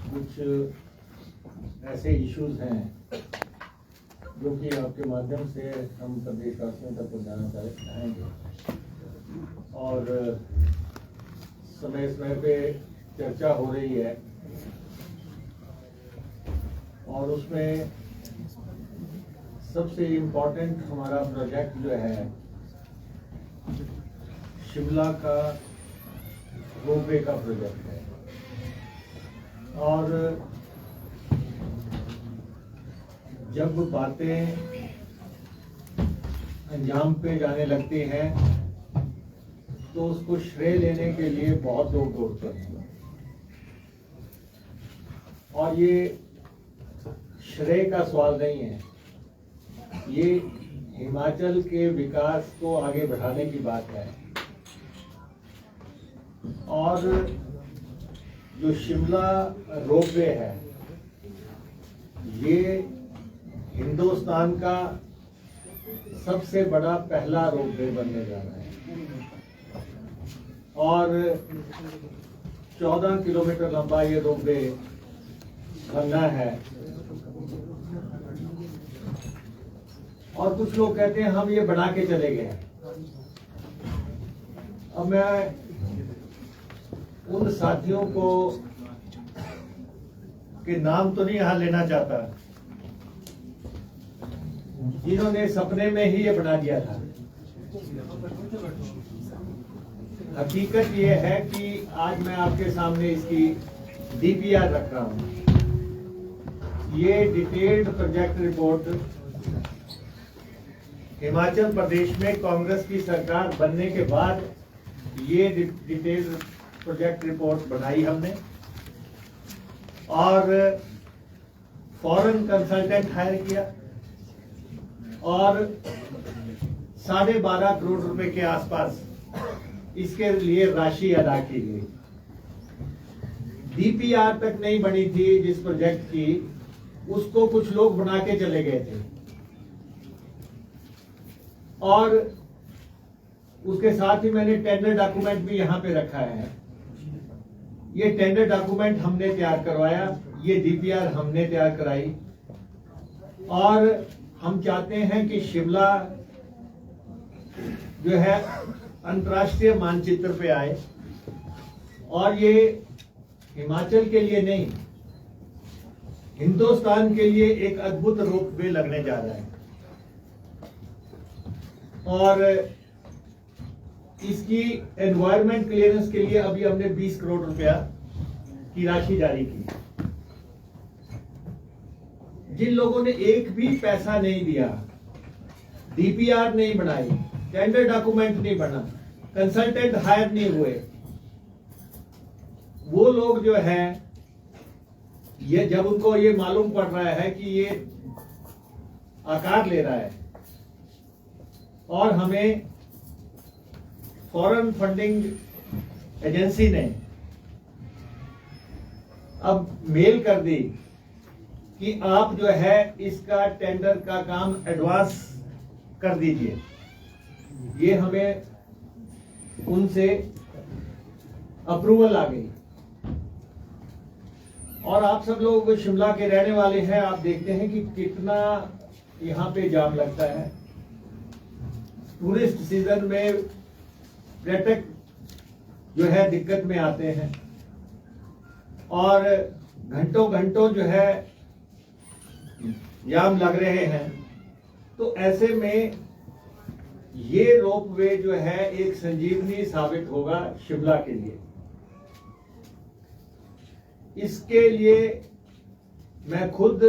कुछ ऐसे इश्यूज हैं जो कि आपके माध्यम से हम प्रदेशवासियों तक पहुँचाना चाहेंगे और समय समय पे चर्चा हो रही है और उसमें सबसे इम्पोर्टेंट हमारा प्रोजेक्ट जो है शिमला का रोपवे का प्रोजेक्ट है। और जब बातें अंजाम पे जाने लगती हैं तो उसको श्रेय लेने के लिए बहुत लोग दौड़ते हैं और ये श्रेय का सवाल नहीं है, ये हिमाचल के विकास को आगे बढ़ाने की बात है। और जो शिमला रोपवे है ये हिंदुस्तान का सबसे बड़ा पहला रोपवे बनने जा रहा है और 14 किलोमीटर लंबा ये रोपवे बनना है। और कुछ लोग कहते हैं हम ये बना के चले गए। अब मैं उन साथियों को के नाम तो नहीं यहां लेना चाहता जिन्होंने सपने में ही ये बना दिया था। हकीकत ये है कि आज मैं आपके सामने इसकी डीपीआर रख रहा हूं। ये detailed project report Himachal Pradesh में कांग्रेस की सरकार बनने के बाद ये डिटेल्ड प्रोजेक्ट रिपोर्ट बनाई हमने और फॉरेन कंसल्टेंट हायर किया और 12.5 करोड़ रुपए के आसपास इसके लिए राशि अदा की गई। डीपीआर तक नहीं बनी थी जिस प्रोजेक्ट की, उसको कुछ लोग बना के चले गए थे और उसके साथ ही मैंने टेंडर डॉक्यूमेंट भी यहां पे रखा है। ये टेंडर डॉक्यूमेंट हमने तैयार करवाया, ये डीपीआर हमने तैयार कराई और हम चाहते हैं कि शिमला जो है अंतर्राष्ट्रीय मानचित्र पे आए। और ये हिमाचल के लिए नहीं, हिंदुस्तान के लिए एक अद्भुत रोपवे लगने जा रहा है और इसकी एनवायरमेंट क्लियरेंस के लिए अभी हमने 20 करोड़ रुपया की राशि जारी की। जिन लोगों ने एक भी पैसा नहीं दिया, डीपीआर नहीं बनाई, टेंडर डॉक्यूमेंट नहीं बना, कंसल्टेंट हायर नहीं हुए, वो लोग जो है ये जब उनको ये मालूम पड़ रहा है कि ये आकार ले रहा है और हमें फॉरेन फंडिंग एजेंसी ने अब मेल कर दी कि आप जो है इसका टेंडर का काम एडवांस कर दीजिए, ये हमें उनसे अप्रूवल आ गई। और आप सब लोग शिमला के रहने वाले हैं, आप देखते हैं कि कितना यहाँ पे जाम लगता है। टूरिस्ट सीजन में पर्यटक जो है दिक्कत में आते हैं और घंटों घंटों जो है जाम लग रहे हैं। तो ऐसे में ये रोपवे जो है एक संजीवनी साबित होगा शिमला के लिए। इसके लिए मैं खुद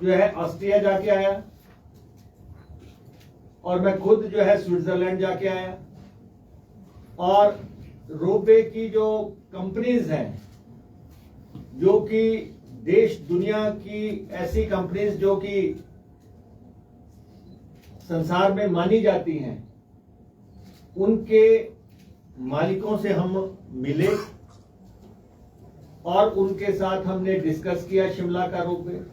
जो है ऑस्ट्रिया जाके आया और मैं खुद जो है स्विट्जरलैंड जाके आया और रोपवे की जो कंपनीज हैं, जो कि देश दुनिया की ऐसी कंपनीज जो कि संसार में मानी जाती हैं, उनके मालिकों से हम मिले और उनके साथ हमने डिस्कस किया शिमला का रोपवे।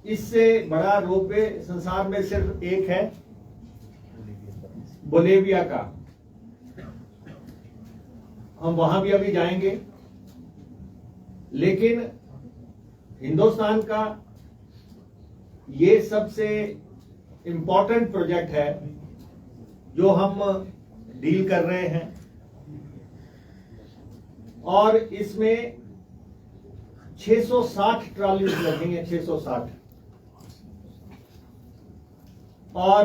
इससे बड़ा रोपवे संसार में सिर्फ एक है, बोलेविया का, हम वहां भी अभी जाएंगे। लेकिन हिंदुस्तान का ये सबसे इंपॉर्टेंट प्रोजेक्ट है जो हम डील कर रहे हैं, और इसमें 660 ट्रॉलीज लगेंगे, 660, और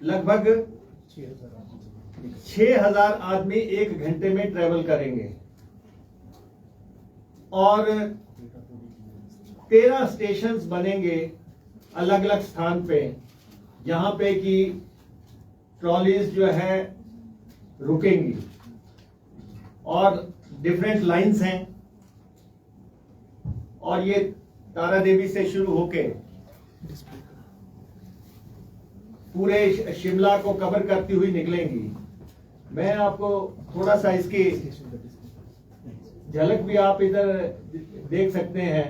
लगभग 6000 आदमी 1 घंटे में ट्रेवल करेंगे, और 13 स्टेशंस बनेंगे अलग अलग स्थान पे, जहां पे कि ट्रॉलीज जो है रुकेंगी, और डिफरेंट लाइंस हैं, और ये तारा देवी से शुरू होके पूरे शिमला को कवर करती हुई निकलेंगी। मैं आपको थोड़ा सा इसकी झलक भी आप इधर देख सकते हैं।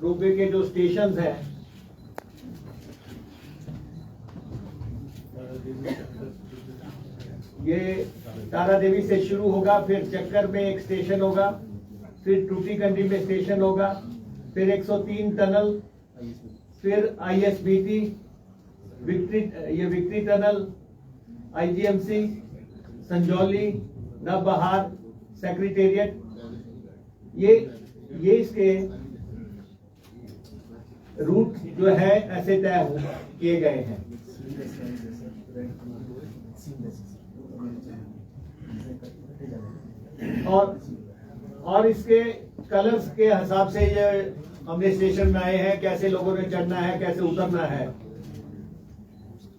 रोपवे के जो स्टेशंस हैं, ये तारा देवी से शुरू होगा, फिर चक्कर में एक स्टेशन होगा, फिर टूटीकंडी में स्टेशन होगा, फिर 103 टनल, फिर ISBT, victory tunnel, IGMC, Sanjauli, Navbahar, secretariat, ये इसके रूट जो है ऐसे तय किए गए हैं। और इसके कलर्स के हिसाब से ये हमने स्टेशन में आए हैं, कैसे लोगों ने चढ़ना है, कैसे उतरना है।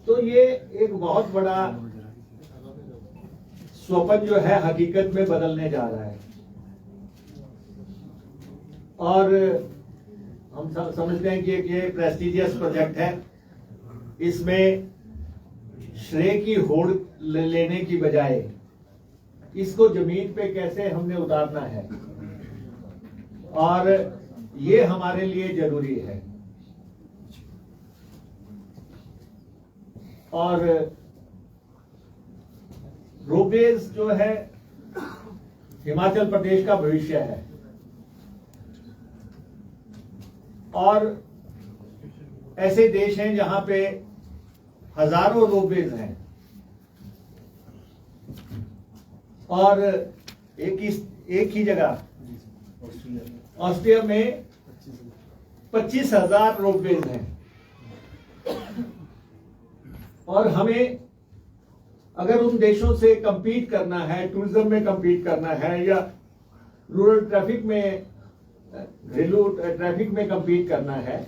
तो ये एक बहुत बड़ा स्वप्न जो है हकीकत में बदलने जा रहा है, और हम समझते हैं कि ये प्रेस्टिजियस प्रोजेक्ट है। इसमें श्रेय की होड़ लेने की बजाय इसको जमीन पे कैसे हमने उतारना है, और ये हमारे लिए जरूरी है। और रोपवेज जो है हिमाचल प्रदेश का भविष्य है, और ऐसे देश हैं जहां पे हजारों रोपवेज हैं, और एक ही जगह ऑस्ट्रिया में 25,000 रोपवेज हैं। और हमें अगर उन देशों से compete करना है, टूरिज्म में compete करना है, या रूरल ट्रैफिक में, घरेलू ट्रैफिक में compete करना है,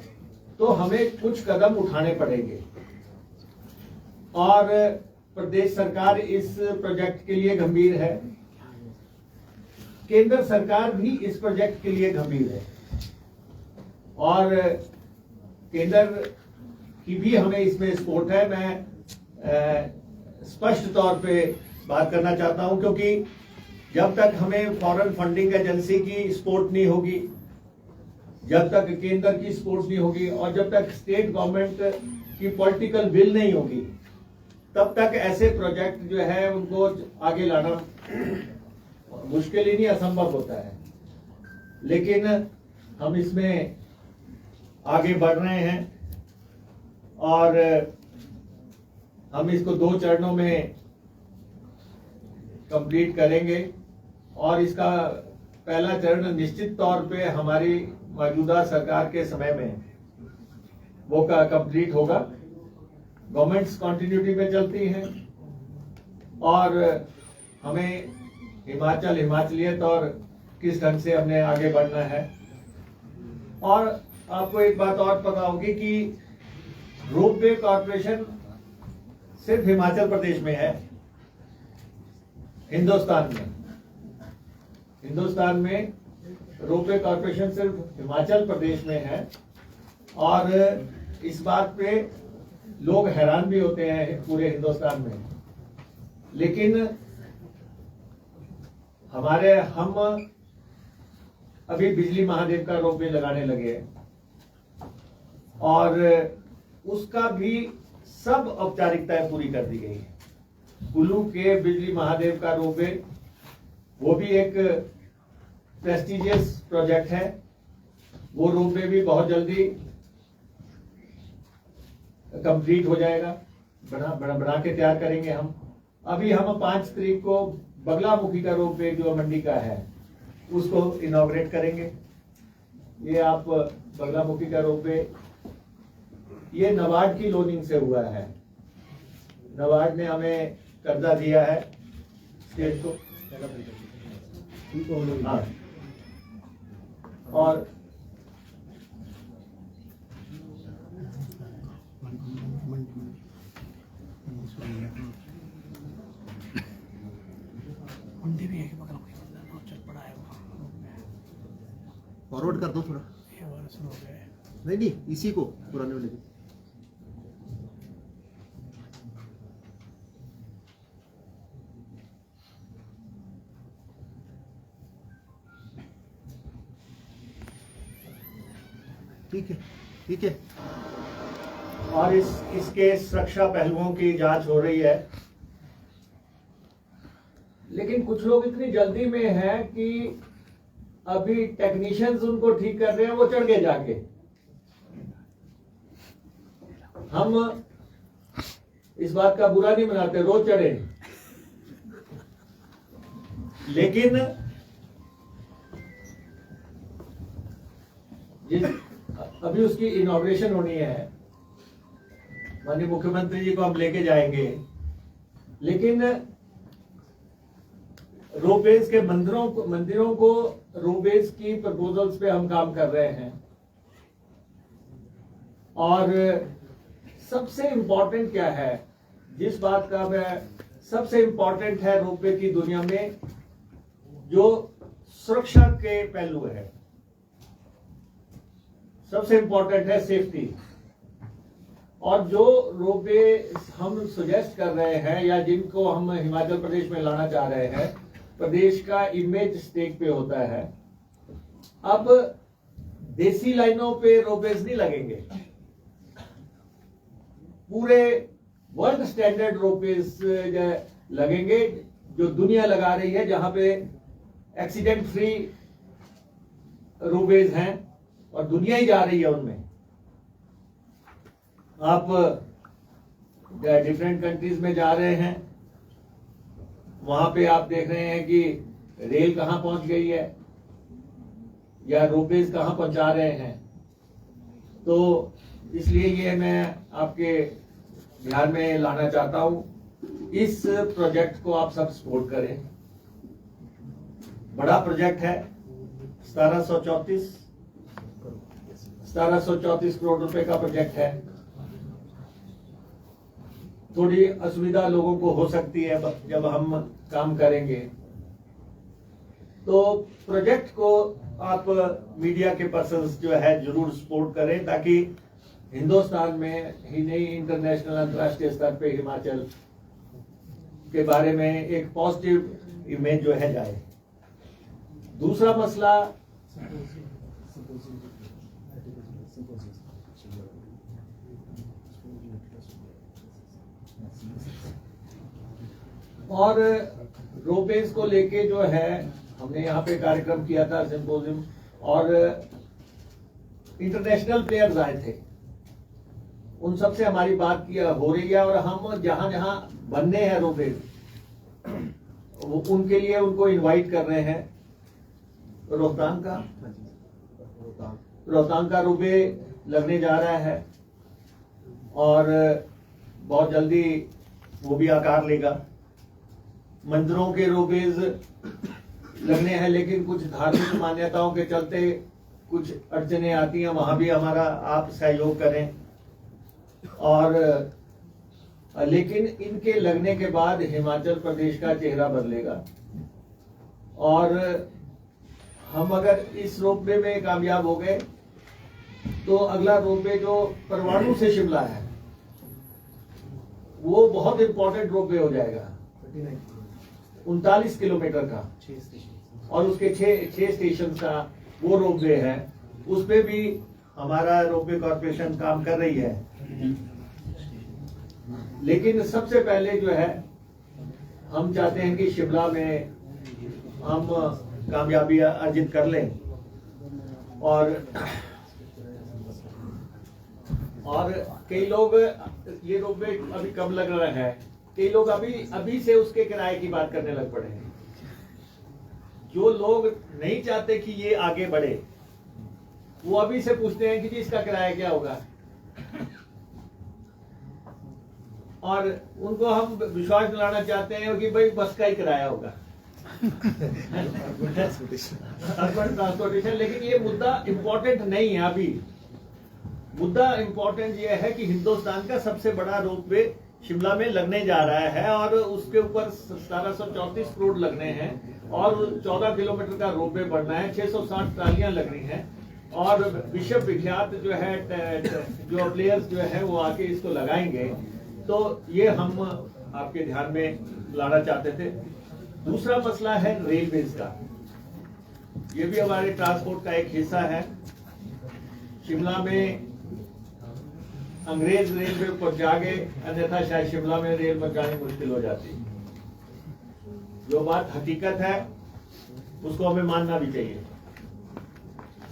तो हमें कुछ कदम उठाने पड़ेंगे। और प्रदेश सरकार इस प्रोजेक्ट के लिए गंभीर है, केंद्र सरकार भी इस प्रोजेक्ट के लिए गंभीर है, और केंद्र की भी हमें इसमें सपोर्ट है। मैं स्पष्ट तौर पे बात करना चाहता हूं, क्योंकि जब तक हमें फॉरेन फंडिंग एजेंसी की सपोर्ट नहीं होगी, जब तक केंद्र की सपोर्ट नहीं होगी, और जब तक स्टेट गवर्नमेंट की पॉलिटिकल विल नहीं होगी, तब तक ऐसे प्रोजेक्ट जो है उनको आगे लाना मुश्किल ही नहीं, असंभव होता है। लेकिन हम इसमें आगे बढ़ रहे हैं, और हम इसको 2 चरणों में कंप्लीट करेंगे। और इसका पहला चरण निश्चित तौर पे हमारी मौजूदा सरकार के समय में वो कंप्लीट होगा। गवर्नमेंट्स कॉन्टिन्यूटी में चलती हैं, और हमें हिमाचलियत और किस ढंग से हमने आगे बढ़ना है। और आपको एक बात और पता होगी कि रोपवे कॉर्पोरेशन सिर्फ हिमाचल प्रदेश में है। हिंदुस्तान में रोपवे कॉर्पोरेशन सिर्फ हिमाचल प्रदेश में है, और इस बात पे लोग हैरान भी होते हैं पूरे हिंदुस्तान में। लेकिन हम अभी बिजली महादेव का रोपवे लगाने लगे हैं, और उसका भी सब औपचारिकताएं पूरी कर दी गई है। कुल्लू के बिजली महादेव का रोपवे, वो भी एक प्रेस्टिजियस प्रोजेक्ट है। वो रोपवे भी बहुत जल्दी कंप्लीट हो जाएगा, बना के तैयार करेंगे हम। अभी हम 5 तारीख को बगलामुखी का रोपवे जो मंडी का है उसको इनॉग्रेट करेंगे। ये आप बगलामुखी का रोपवे, ये नबार्ड की लोनिंग से हुआ है। नबार्ड ने हमें कर्जा दिया है स्टेट को। हाँ। और मंडी भी है कि बगल में चल पड़ा है वो। फॉरवर्ड कर दो थोड़ा। ये वाला शुरू हो गया है। नहीं, इसी को पुराने वाले को। ठीक है। और इसके सुरक्षा पहलुओं की जांच हो रही है। लेकिन कुछ लोग इतनी जल्दी में हैं कि अभी टेक्नीशियंस उनको ठीक कर रहे हैं, वो चढ़ गए जाके। हम इस बात का बुरा नहीं मनाते, रोज चढ़े, लेकिन अभी उसकी इनॉग्रेशन होनी है। माननीय मुख्यमंत्री जी को हम लेके जाएंगे, लेकिन रोपवेज के मंदिरों को रोपवेज की प्रपोजल्स पे हम काम कर रहे हैं। और सबसे इंपॉर्टेंट क्या है, जिस बात का मैं सबसे इंपॉर्टेंट है रोपवे की दुनिया में, जो सुरक्षा के पहलू है, सबसे इंपॉर्टेंट है सेफ्टी। और जो रोपवे हम सुजेस्ट कर रहे हैं या जिनको हम हिमाचल प्रदेश में लाना चाह रहे हैं, प्रदेश का इमेज स्टेक पे होता है। अब देसी लाइनों पे रोपवेज नहीं लगेंगे, पूरे वर्ल्ड स्टैंडर्ड रोपवेज लगेंगे जो दुनिया लगा रही है, जहां पे एक्सीडेंट फ्री रोपवेज हैं और दुनिया ही जा रही है उनमें। आप डिफरेंट कंट्रीज में जा रहे हैं, वहां पे आप देख रहे हैं कि रेल कहां पहुंच गई है या रोपवेज कहां पहुंचा रहे हैं। तो इसलिए ये मैं आपके ध्यान में लाना चाहता हूं। इस प्रोजेक्ट को आप सब सपोर्ट करें। बड़ा प्रोजेक्ट है, 1734 करोड़ रुपए का प्रोजेक्ट है। थोड़ी असुविधा लोगों को हो सकती है जब हम काम करेंगे। तो प्रोजेक्ट को आप मीडिया के पर्संस जो है जरूर सपोर्ट करें, ताकि हिंदुस्तान में ही नहीं, इंटरनेशनल अंतर्राष्ट्रीय स्तर पे हिमाचल के बारे में एक पॉजिटिव इमेज जो है जाए। दूसरा मसला और रोपवेज को लेके जो है, हमने यहाँ पे कार्यक्रम किया था सिंपोजियम, और इंटरनेशनल प्लेयर्स आए थे, उन सबसे हमारी बात हो रही है। और हम जहां जहां बनने हैं रोपवेज, उनके लिए उनको इनवाइट कर रहे हैं। रोहतांग का रोपवे लगने जा रहा है और बहुत जल्दी वो भी आकार लेगा। मंदिरों के रोपवेज लगने हैं, लेकिन कुछ धार्मिक मान्यताओं के चलते कुछ अड़चने आती हैं, वहां भी हमारा आप सहयोग करें। और लेकिन इनके लगने के बाद हिमाचल प्रदेश का चेहरा बदलेगा। और हम अगर इस रोपवे में कामयाब हो गए तो अगला रोपवे जो परवाणु से शिमला है, वो बहुत इंपॉर्टेंट रोपवे हो जाएगा, 39 किलोमीटर का, और उसके 6 स्टेशन का वो रोपवे है। उस पे भी हमारा रोपवे कॉर्पोरेशन काम कर रही है, लेकिन सबसे पहले जो है हम चाहते हैं कि शिमला में हम कामयाबी अर्जित कर लें और कई लोग ये रोपवे अभी कब लग रहा है, कई लोग अभी से उसके किराए की बात करने लग पड़े हैं। जो लोग नहीं चाहते कि ये आगे बढ़े वो अभी से पूछते हैं कि जी इसका किराया क्या होगा, और उनको हम विश्वास दिलाना चाहते हैं कि भाई बस का ही किराया होगा, अर्बन ट्रांसपोर्टेशन। लेकिन ये मुद्दा इंपॉर्टेंट नहीं है अभी। मुद्दा इंपॉर्टेंट ये है कि हिंदुस्तान का सबसे बड़ा रोपवे शिमला में लगने जा रहा है और उसके ऊपर 1734 करोड़ लगने हैं और 14 किलोमीटर का रोपवे बनना है, 660 ट्रालियां लग रही हैं और विश्व विख्यात जो है जो प्लेयर्स जो है वो आके इसको लगाएंगे। तो ये हम आपके ध्यान में लाना चाहते थे। दूसरा मसला है रेलवेज का, ये भी हमारे ट्रांसपोर्ट का एक हिस्सा है। शिमला में अंग्रेज रेलवे पर जागे, अन्यथा शायद शिमला में रेल बचानी मुश्किल हो जाती। जो बात हकीकत है उसको हमें मानना भी चाहिए।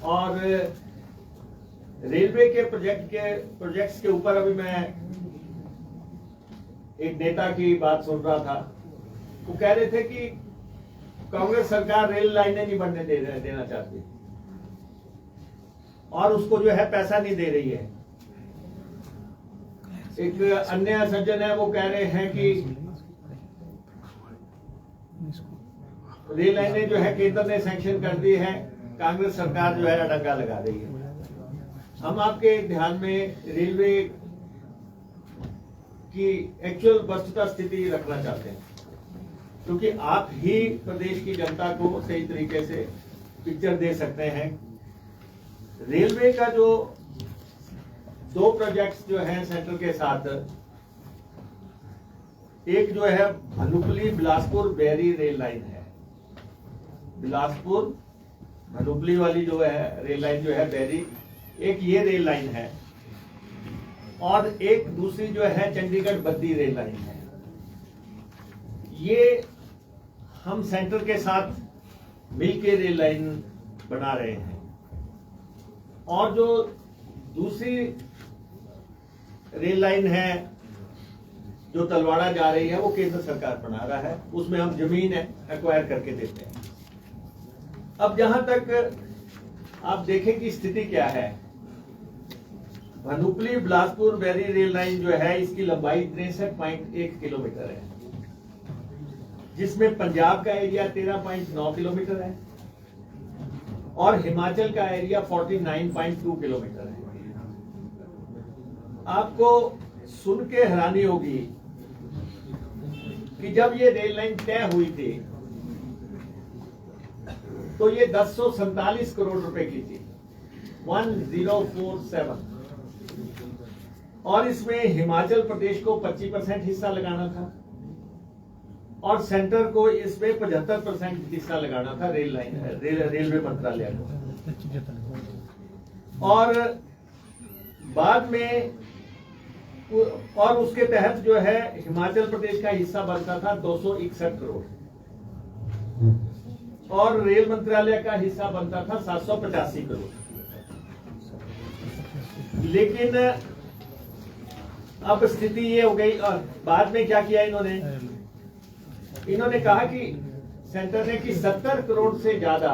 और रेलवे के प्रोजेक्ट्स के ऊपर अभी मैं एक नेता की बात सुन रहा था, वो कह रहे थे कि कांग्रेस सरकार रेल लाइनें नहीं बनने देना चाहती और उसको जो है पैसा नहीं दे रही है। एक अन्य सज्जन है वो कह रहे हैं कि रेल लाइनें जो है केंद्र ने सैंक्शन कर दी है, कांग्रेस सरकार जो है अड़ंगा लगा रही है। हम आपके ध्यान में रेलवे की एक्चुअल वस्तुतः स्थिति रखना चाहते हैं, क्योंकि आप ही प्रदेश की जनता को सही तरीके से पिक्चर दे सकते हैं। रेलवे का जो 2 प्रोजेक्ट्स जो हैं सेंटर के साथ, एक जो है भनुपली बिलासपुर बैरी रेल लाइन है, बिलासपुर भनुपली वाली जो है रेल लाइन जो है बैरी, एक ये रेल लाइन है और एक दूसरी जो है चंडीगढ़ बद्दी रेल लाइन है। ये हम सेंटर के साथ मिलकर रेल लाइन बना रहे हैं और जो दूसरी रेल लाइन है जो तलवाड़ा जा रही है वो केंद्र सरकार बना रहा है, उसमें हम जमीन एक्वायर करके देते हैं। अब जहां तक आप देखें कि स्थिति क्या है, भनुपली बिलासपुर बैरी रेल लाइन जो है इसकी लंबाई 63.1 किलोमीटर है, जिसमें पंजाब का एरिया 13.9 किलोमीटर है और हिमाचल का एरिया 49.2 किलोमीटर है। आपको सुन के हैरानी होगी कि जब ये रेल लाइन तय हुई थी तो ये 1047 करोड़ रुपए की थी, 1047, और इसमें हिमाचल प्रदेश को 25% हिस्सा लगाना था और सेंटर को इसमें 75% हिस्सा लगाना था रेलवे मंत्रालय को। और बाद में और उसके तहत जो है हिमाचल प्रदेश का हिस्सा बनता था 261 करोड़ और रेल मंत्रालय का हिस्सा बनता था 785 करोड़। लेकिन अब स्थिति ये हो गई, और बाद में क्या किया इन्होंने कहा कि सेंटर ने कि 70 करोड़ से ज्यादा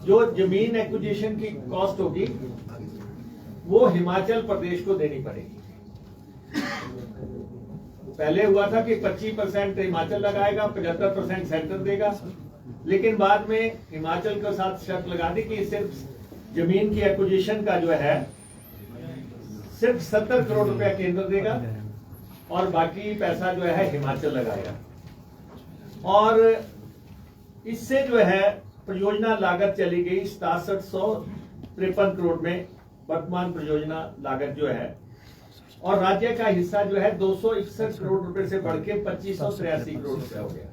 जो जमीन एक्विजिशन की कॉस्ट होगी वो हिमाचल प्रदेश को देनी पड़ेगी। पहले हुआ था कि 25% हिमाचल लगाएगा, 75% सेंटर देगा, लेकिन बाद में हिमाचल के साथ शर्त लगा दी कि सिर्फ जमीन की एक्विजिशन का जो है सिर्फ 70 करोड़ रुपया केंद्र देगा और बाकी पैसा जो है हिमाचल लगाएगा। और इससे जो है परियोजना लागत चली गई 6753 करोड़ में, वर्तमान परियोजना लागत जो है, और राज्य का हिस्सा जो है 261 करोड़ रुपए से बढ़ के 2583 करोड़ रुपया हो गया,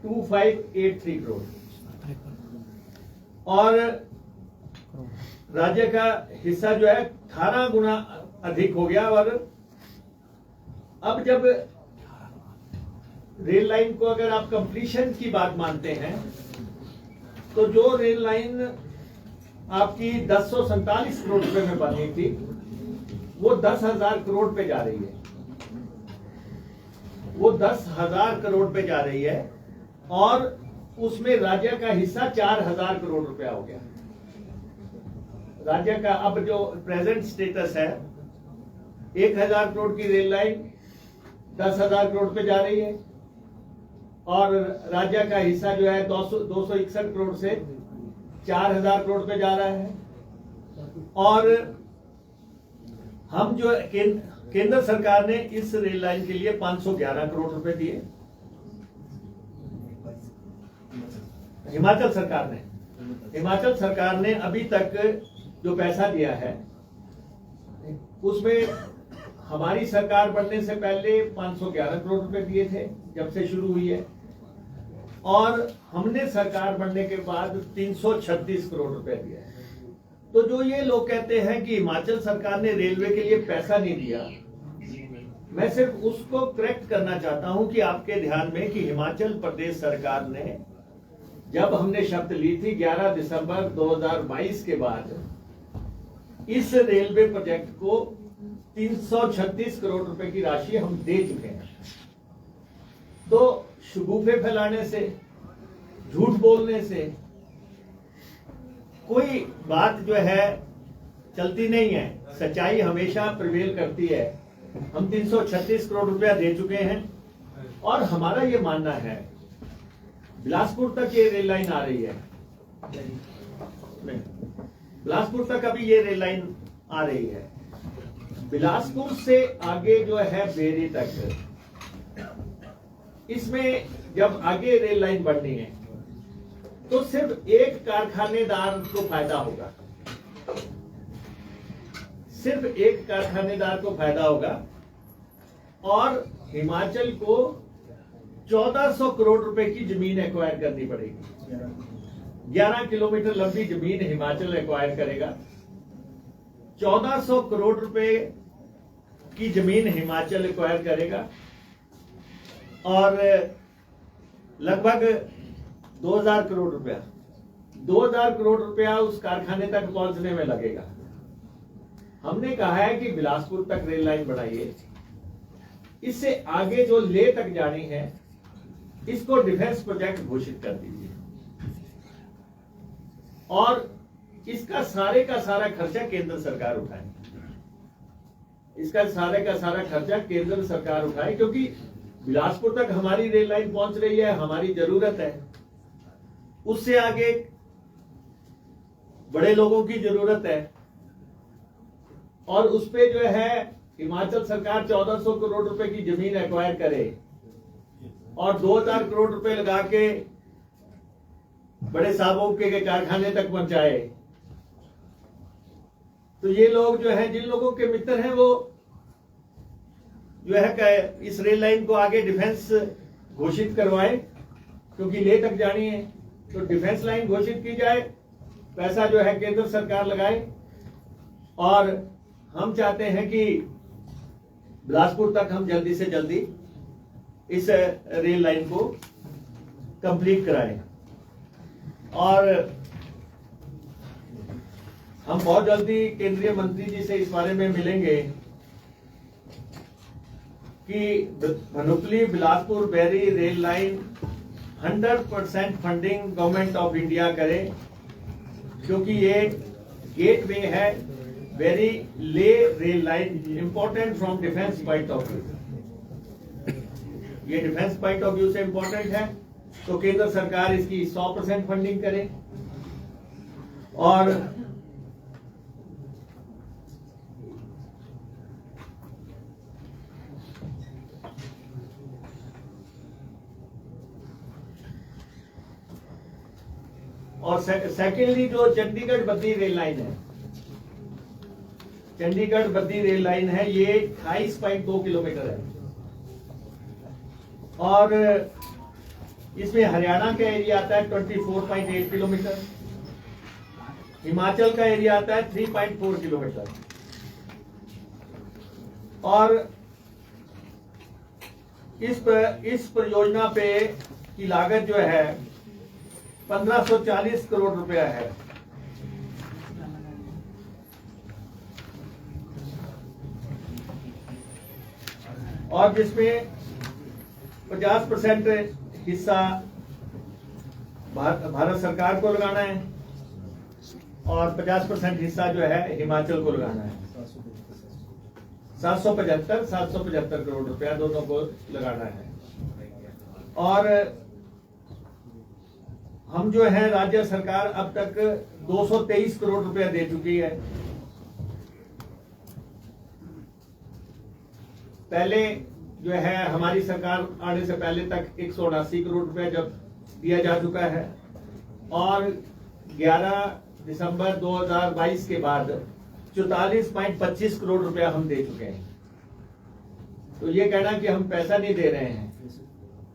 2583 करोड़। और राज्य का हिस्सा जो है 18 गुना अधिक हो गया। और अब जब रेल लाइन को अगर आप कंप्लीशन की बात मानते हैं तो जो रेल लाइन आपकी 1047 करोड़ रुपए में बननी थी वो 10,000 करोड़ पे जा रही है, वो 10,000 करोड़ पे जा रही है। और उसमें राज्य का हिस्सा 4,000 करोड़ रुपया हो गया। राज्य का अब जो प्रेजेंट स्टेटस है 1,000 करोड़ की रेल लाइन 10,000 करोड़ पे जा रही है और राज्य का हिस्सा जो है 261 करोड़ से 4,000 करोड़ पे जा रहा है। और हम जो केंद्र सरकार ने इस रेल लाइन के लिए 511 करोड़ रुपए दिए। हिमाचल सरकार ने अभी तक जो पैसा दिया है उसमें हमारी सरकार बनने से पहले 511 करोड़ रुपए दिए थे जब से शुरू हुई है, और हमने सरकार बनने के बाद 336 करोड़ रुपए दिया है। तो जो ये लोग कहते हैं कि हिमाचल सरकार ने रेलवे के लिए पैसा नहीं दिया, मैं सिर्फ उसको करेक्ट करना चाहता हूं कि आपके ध्यान में कि हिमाचल प्रदेश सरकार ने जब हमने शपथ ली थी 11 दिसंबर 2022 के बाद इस रेलवे प्रोजेक्ट को 336 करोड़ रुपए की राशि हम दे चुके हैं। तो शगुफे फैलाने से, झूठ बोलने से कोई बात जो है चलती नहीं है। सच्चाई हमेशा प्रिवेल करती है। हम 336 करोड़ रुपया दे चुके हैं और हमारा ये मानना है बिलासपुर तक ये रेल लाइन आ रही है, बिलासपुर तक अभी ये रेल लाइन आ रही है। बिलासपुर से आगे जो है बेरी तक, इसमें जब आगे रेल लाइन बढ़नी है तो सिर्फ एक कारखानेदार को फायदा होगा, सिर्फ एक कारखानेदार को फायदा होगा। और हिमाचल को 1400 करोड़ रुपए की जमीन एक्वायर करनी पड़ेगी। 11 किलोमीटर लंबी जमीन हिमाचल एक्वायर करेगा। 1400 करोड़ रुपए की जमीन हिमाचल एक्वायर करेगा और लगभग 2000 करोड़ रुपया 2000 करोड़ रुपया उस कारखाने तक पहुंचने में लगेगा। हमने कहा है कि बिलासपुर तक रेल लाइन बढ़ाइए, इससे आगे जो लेह तक जानी है इसको डिफेंस प्रोजेक्ट घोषित कर दीजिए और इसका सारे का सारा खर्चा केंद्र सरकार उठाए। इसका सारे का सारा खर्चा केंद्र सरकार उठाए, क्योंकि बिलासपुर तक हमारी रेल लाइन पहुंच रही है, हमारी जरूरत है। उससे आगे बड़े लोगों की जरूरत है और उस पे जो है हिमाचल सरकार 1400 करोड़ रुपए की जमीन एक्वायर करे और 2000 करोड़ रुपए लगा के बड़े साहबों के कारखाने तक पहुंचाए। तो ये लोग जो है, जिन लोगों के मित्र हैं, वो जो है इस रेल लाइन को आगे डिफेंस घोषित करवाए, क्योंकि लेह तक जानी है तो डिफेंस लाइन घोषित की जाए, पैसा जो है केंद्र सरकार लगाए। और हम चाहते हैं कि बिलासपुर तक हम जल्दी से जल्दी इस रेल लाइन को कंप्लीट कराएं और हम बहुत जल्दी केंद्रीय मंत्री जी से इस बारे में मिलेंगे कि Bhanupali Bilaspur Beri rail line 100% funding government of India करे, क्योंकि ये गेट वे है। वेरी ले rail line important from defence point of view, ये डिफेंस पॉइंट ऑफ व्यू से इंपॉर्टेंट है। तो केंद्र सरकार इसकी 100% फंडिंग करे और सेकेंडली जो चंडीगढ़ बद्दी रेल लाइन है, चंडीगढ़ बद्दी रेल लाइन है, ये 28.2 किलोमीटर है और इसमें हरियाणा का एरिया आता है 24.8 किलोमीटर हिमाचल का एरिया आता है 3.4 किलोमीटर और इस परियोजना पे की लागत जो है 1540 करोड़ रुपया है। और जिसमें 50% हिस्सा भारत सरकार को लगाना है और 50% हिस्सा जो है हिमाचल को लगाना है। 775 करोड़ रुपया दोनों को लगाना है। और हम जो है राज्य सरकार अब तक 223 करोड़ रुपया दे चुकी है। पहले जो है हमारी सरकार आने से पहले तक 179 करोड़ रुपया जब दिया जा चुका है और 11 दिसंबर 2022 के बाद 44.25 करोड़ रुपया हम दे चुके हैं। तो ये कहना कि हम पैसा नहीं दे रहे हैं।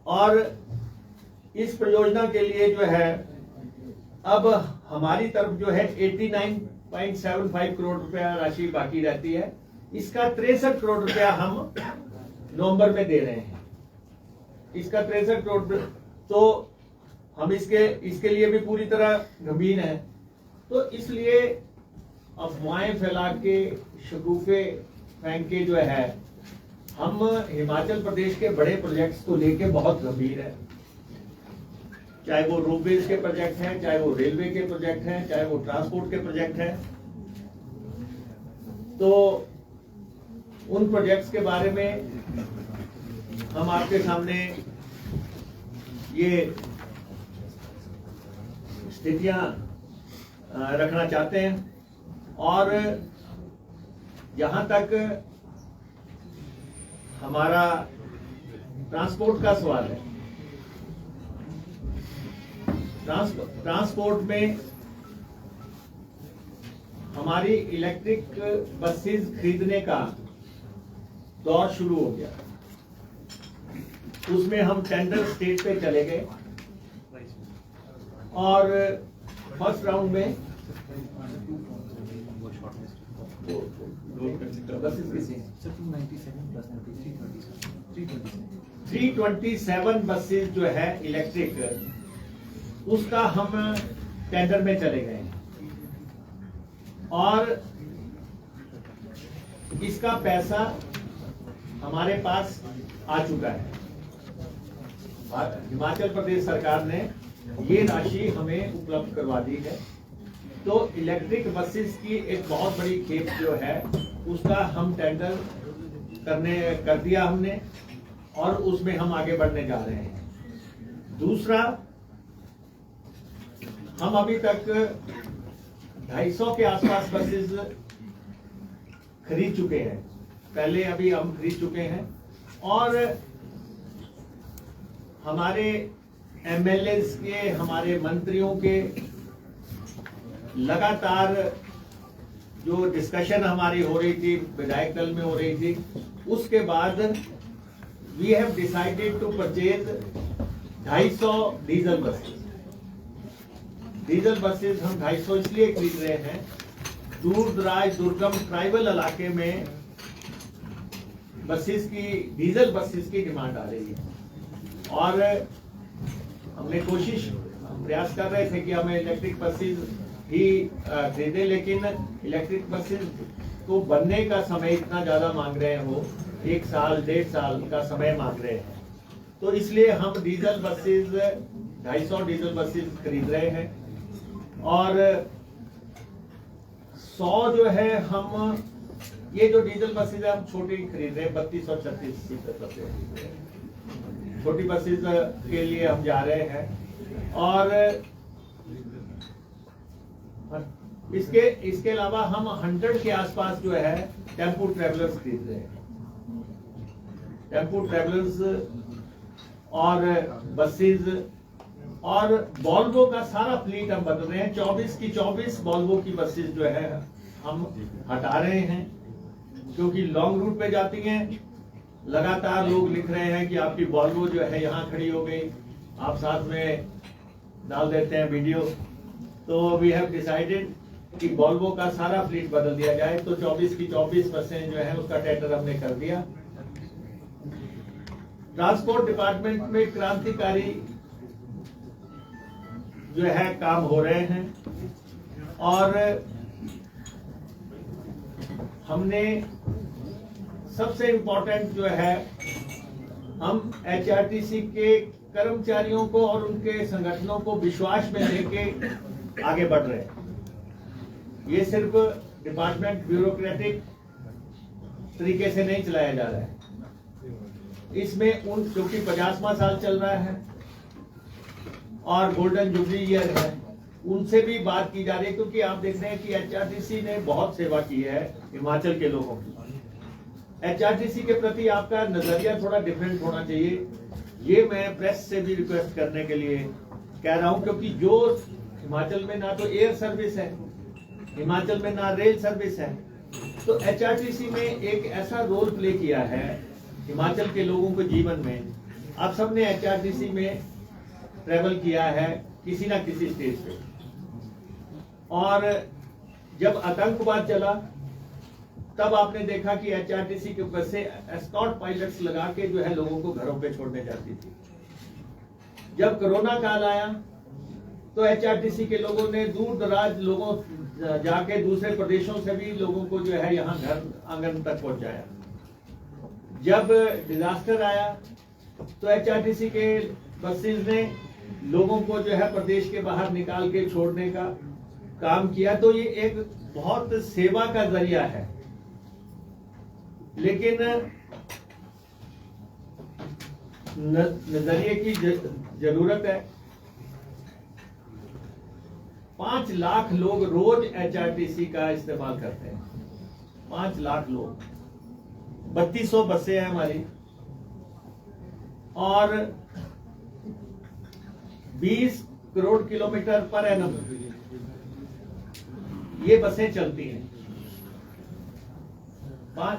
और इस परियोजना के लिए जो है अब हमारी तरफ जो है 89.75 करोड़ रुपया राशि बाकी रहती है। इसका 63 करोड़ रुपया हम नवंबर में दे रहे हैं। इसका 63 करोड़, तो हम इसके लिए भी पूरी तरह गंभीर हैं। तो इसलिए अफवाहें फैला के शगुफे फेंक के जो है हम हिमाचल प्रदेश के बड़े प्रोजेक्ट्स को लेके बहुत गंभीर है। चाहे वो रोडवेज के प्रोजेक्ट हैं, चाहे वो रेलवे के प्रोजेक्ट हैं, चाहे वो ट्रांसपोर्ट के प्रोजेक्ट हैं। तो उन प्रोजेक्ट्स के बारे में हम आपके सामने ये स्थितियां रखना चाहते हैं। और जहां तक हमारा ट्रांसपोर्ट का सवाल है, ट्रांसपोर्ट में हमारी इलेक्ट्रिक बसेस खरीदने का दौर शुरू हो गया। उसमें हम टेंडर स्टेज पे चले गए और फर्स्ट राउंड में बसेस 327 बसेस जो है इलेक्ट्रिक, उसका हम टेंडर में चले गए और इसका पैसा हमारे पास आ चुका है। हिमाचल प्रदेश सरकार ने ये राशि हमें उपलब्ध करवा दी है। तो इलेक्ट्रिक बसेस की एक बहुत बड़ी खेप जो है उसका हम टेंडर कर दिया हमने और उसमें हम आगे बढ़ने जा रहे हैं। दूसरा, हम अभी तक 250 के आसपास बसेस खरीद चुके हैं। पहले अभी हम खरीद चुके हैं और हमारे एमएलएस के, हमारे मंत्रियों के लगातार जो डिस्कशन हमारी हो रही थी, विधायक दल में हो रही थी, उसके बाद we have decided to purchase 250 diesel buses. Diesel buses हम 250 इसलिए खरीद रहे हैं, दूर दराज दुर्गम ट्राइबल इलाके में बसेस की, डीजल बसेस की डिमांड आ रही है। और हमने हम प्रयास कर रहे थे कि हमें इलेक्ट्रिक बसेस ही खरीदे, लेकिन इलेक्ट्रिक बसेस को बनने का समय इतना ज्यादा मांग रहे हैं, वो 1 साल 1.5 साल का समय मांग रहे हैं। तो इसलिए हम डीजल बसेस 250 डीजल बसेस खरीद रहे हैं और 100 जो है हम, ये जो डीजल बसेस है हम छोटी खरीद रहे हैं, 32 और 36 सीटर बसेस, छोटी बसेस के लिए हम जा रहे हैं। और इसके अलावा हम 100 के आसपास जो है टेम्पो ट्रेवलर्स खरीद रहे हैं। टेम्पो ट्रेवलर्स और बसेस और वॉल्वो का सारा फ्लीट हम बदल रहे हैं। 24 की 24 वॉल्वो की बसेस जो है हम हटा रहे हैं, क्योंकि लॉन्ग रूट पे जाती हैं। लगातार लोग लिख रहे हैं कि आपकी वॉल्वो जो है यहाँ खड़ी हो गई, आप साथ में डाल देते हैं वीडियो। तो वी हैव डिसाइडेड कि वॉल्वो का सारा फ्लीट बदल दिया जाए, तो 24 की 24 बसें जो है उसका टेंडर हमने कर दिया। ट्रांसपोर्ट डिपार्टमेंट में क्रांतिकारी जो है काम हो रहे हैं और हमने सबसे इम्पोर्टेंट जो है हम एचआरटीसी के कर्मचारियों को और उनके संगठनों को विश्वास में लेके आगे बढ़ रहे हैं। ये सिर्फ डिपार्टमेंट ब्यूरोक्रेटिक तरीके से नहीं चलाया जा रहा है, इसमें उन क्योंकि 50वां साल चल रहा है और गोल्डन जुबली ईयर है, उनसे भी बात की जा रही है, क्योंकि आप देख रहे हैं कि एचआरटीसी ने बहुत सेवा की है हिमाचल के लोगों की। एचआरटीसी के प्रति आपका नजरिया थोड़ा डिफरेंट होना चाहिए, ये मैं प्रेस से भी रिक्वेस्ट करने के लिए कह रहा हूं, क्योंकि जो हिमाचल में ना तो एयर सर्विस है, हिमाचल में ना रेल सर्विस है, तो एचआरटीसी ने एक ऐसा रोल प्ले किया है हिमाचल के लोगों के जीवन में। आप सबने एचआरटीसी में ट्रेवल किया है किसी ना किसी स्टेज पे, और जब आतंकवाद चला तब आपने देखा कि एचआरटीसी के ऊपर से एस्कॉर्ट पायलट्स लगा के जो है लोगों को घरों पे छोड़ने जाती थी। जब कोरोना काल आया तो एचआरटीसी के लोगों ने दूर दराज लोगों जाके दूसरे प्रदेशों से भी लोगों को जो है यहाँ घर आंगन तक पहुंचाया। जब डिजास्टर आया तो एचआरटीसी के बसेस ने लोगों को जो है प्रदेश के बाहर निकाल के छोड़ने का काम किया। तो ये एक बहुत सेवा का जरिया है, लेकिन नजरिए की जरूरत है। 5 लाख लोग रोज एचआरटीसी का इस्तेमाल करते हैं, 5 लाख लोग। 3200 बसें हैं हमारी और 20 करोड़ किलोमीटर पर एनम ये बसें चलती हैं।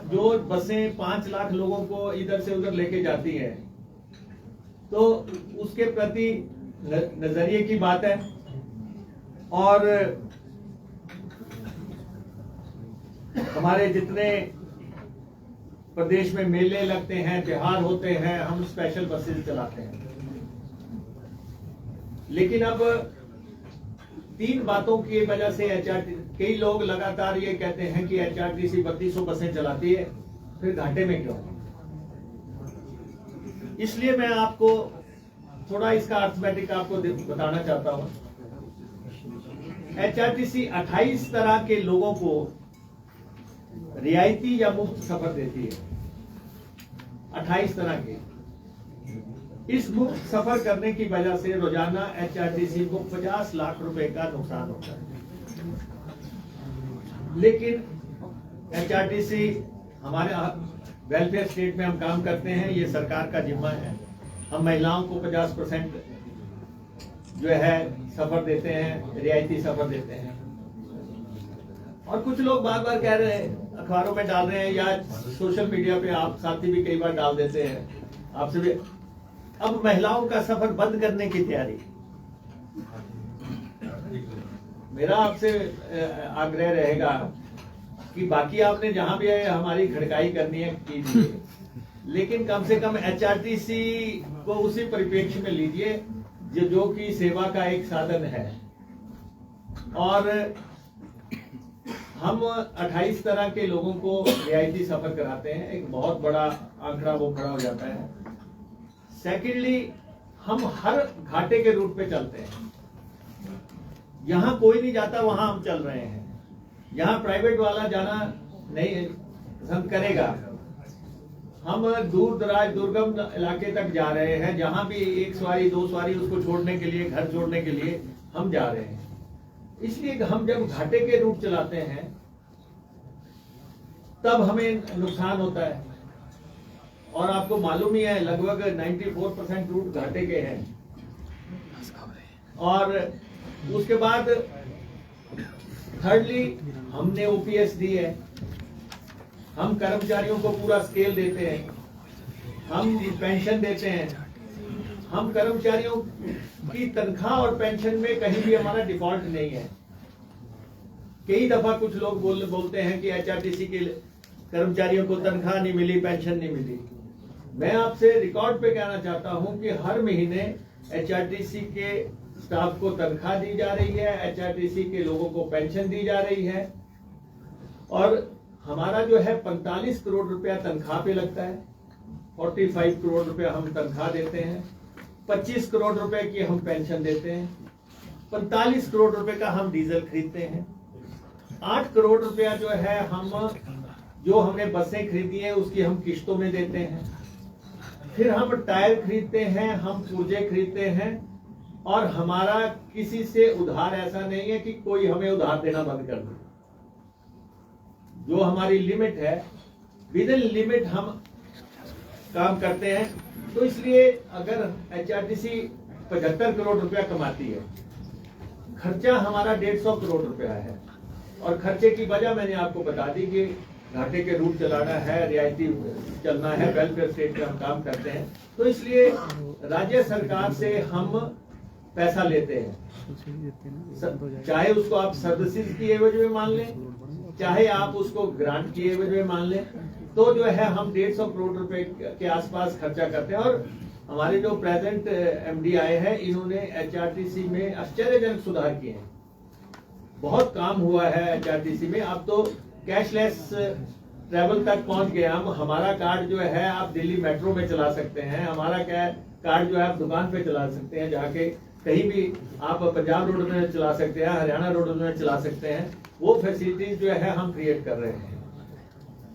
जो बसें 5 लाख लोगों को इधर से उधर लेके जाती है, तो उसके प्रति नजरिए की बात है। और हमारे जितने प्रदेश में मेले लगते हैं, त्योहार होते हैं, हम स्पेशल बसेस चलाते हैं। लेकिन अब 3 बातों की वजह से कई लोग लगातार ये कहते हैं कि एचआरटीसी 3200 बसें चलाती है, फिर घाटे में क्यों? इसलिए मैं आपको थोड़ा इसका अर्थमेटिक आपको बताना चाहता हूं। एचआरटीसी 28 तरह के लोगों को रियायती या मुफ्त सफर देती है, 28 तरह के। इस मुफ्त सफर करने की वजह से रोजाना एचआरटीसी को 50 लाख रुपए का नुकसान होता है। लेकिन एचआरटीसी हमारे वेलफेयर स्टेट में हम काम करते हैं, ये सरकार का जिम्मा है। हम महिलाओं को 50% जो है सफर देते हैं, रियायती सफर देते हैं। और कुछ लोग बार बार कह रहे हैं, अखबारों में डाल रहे हैं या सोशल मीडिया पे आप साथी भी कई बार डाल देते हैं, आपसे भी अब महिलाओं का सफर बंद करने की तैयारी। मेरा आपसे आग्रह रहेगा कि बाकी आपने जहां भी हमारी खड़काई करनी है कीजिए, लेकिन कम से कम एचआरटीसी को उसी परिप्रेक्ष्य में लीजिए जो कि सेवा का एक साधन है। और हम 28 तरह के लोगों को रियायती सफर कराते हैं, एक बहुत बड़ा आंकड़ा वो खड़ा हो जाता है। सेकेंडली, हम हर घाटे के रूट पे चलते हैं, यहां कोई नहीं जाता वहां हम चल रहे हैं। यहां प्राइवेट वाला जाना नहीं पसंद करेगा, हम दूर दराज दुर्गम इलाके तक जा रहे हैं, जहां भी 1 सवारी 2 सवारी उसको छोड़ने के लिए, घर छोड़ने के लिए हम जा रहे हैं। इसलिए हम जब घाटे के रूट चलाते हैं तब हमें नुकसान होता है। और आपको मालूम ही है लगभग 94% रूट घाटे के हैं। और उसके बाद थर्डली, हमने ओपीएस दी है, हम कर्मचारियों को पूरा स्केल देते हैं, हम पेंशन देते हैं, हम कर्मचारियों की तनख्वाह और पेंशन में कहीं भी हमारा डिफॉल्ट नहीं है। कई दफा कुछ लोग बोलते हैं कि एचआरटीसी के कर्मचारियों को तनख्वाह नहीं मिली, पेंशन नहीं मिली। मैं आपसे रिकॉर्ड पे कहना चाहता हूं कि हर महीने एचआरटीसी के स्टाफ को तनख्वाह दी जा रही है, एचआरटीसी के लोगों को पेंशन दी जा रही है, और हमारा जो है 45 करोड़ रुपया तनख्वाह पे लगता है, 45 करोड़ रुपया हम तनख्वाह देते हैं, 25 करोड़ रुपए की हम पेंशन देते हैं, 45 करोड़ रुपए का हम डीजल खरीदते हैं, 8 करोड़ रुपया जो है हम जो हमने बसें खरीदी है उसकी हम किश्तों में देते हैं, फिर हम टायर खरीदते हैं, हम पुर्जे खरीदते हैं, और हमारा किसी से उधार ऐसा नहीं है कि कोई हमें उधार देना बंद कर दे। जो हमारी लिमिट है, विद इन लिमिट हम काम करते हैं। तो इसलिए अगर एचआरटीसी 75 करोड़ रुपया कमाती है, खर्चा हमारा 150 करोड़ रुपया है, और खर्चे की वजह मैंने आपको बता दी कि घाटे के रूट चलाना है, रियायती चलना है, वेलफेयर स्टेट पे हम काम करते हैं। तो इसलिए राज्य सरकार से हम पैसा लेते हैं, चाहे उसको आप सर्विसेज की एवज में मान लें, चाहे आप उसको ग्रांट की एवज में मान लें, तो जो है हम 150 करोड़ रुपए के आसपास खर्चा करते हैं। और हमारे जो प्रेजेंट एमडी आए हैं, इन्होंने एचआरटीसी में आश्चर्यजनक सुधार किए हैं, बहुत काम हुआ है एचआरटीसी में। अब तो कैशलेस ट्रैवल तक पहुंच गए हम। हमारा कार्ड जो है आप दिल्ली मेट्रो में चला सकते हैं, हमारा कार्ड जो है आप दुकान पे चला सकते हैं, जाके कहीं भी आप पंजाब रोड में चला सकते हैं, हरियाणा रोड में चला सकते हैं। वो फैसिलिटीज जो है हम क्रिएट कर रहे हैं।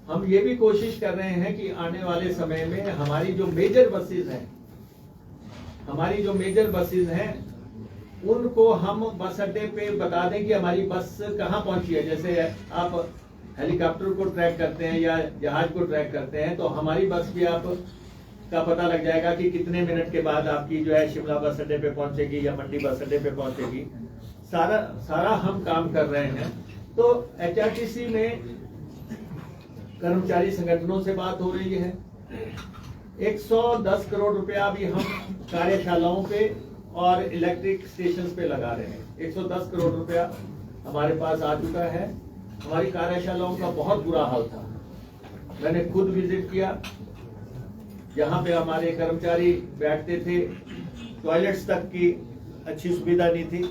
हम ये भी कोशिश कर रहे हैं कि आने वाले समय में हमारी जो मेजर बसेज हैं, उनको हम बस अड्डे पे बता दें कि हमारी बस कहाँ पहुंची है। जैसे आप हेलीकॉप्टर को ट्रैक करते हैं या जहाज को ट्रैक करते हैं, तो हमारी बस भी आप का पता लग जाएगा कि कितने मिनट के बाद आपकी जो है शिमला बस अड्डे पे पहुंचेगी या मंडी बस अड्डे पे पहुंचेगी। सारा हम काम कर रहे हैं। तो एचआरटीसी में कर्मचारी संगठनों से बात हो रही है। 110 करोड़ रुपया भी हम कार्यशालाओं पे और इलेक्ट्रिक स्टेशन पे लगा रहे हैं। 110 करोड़ रुपया हमारे पास आ चुका है। हमारी कार्यशालाओं का बहुत बुरा हाल था, मैंने खुद विजिट किया। यहाँ पे हमारे कर्मचारी बैठते थे, टॉयलेट्स तक की अच्छी सुविधा नहीं थी।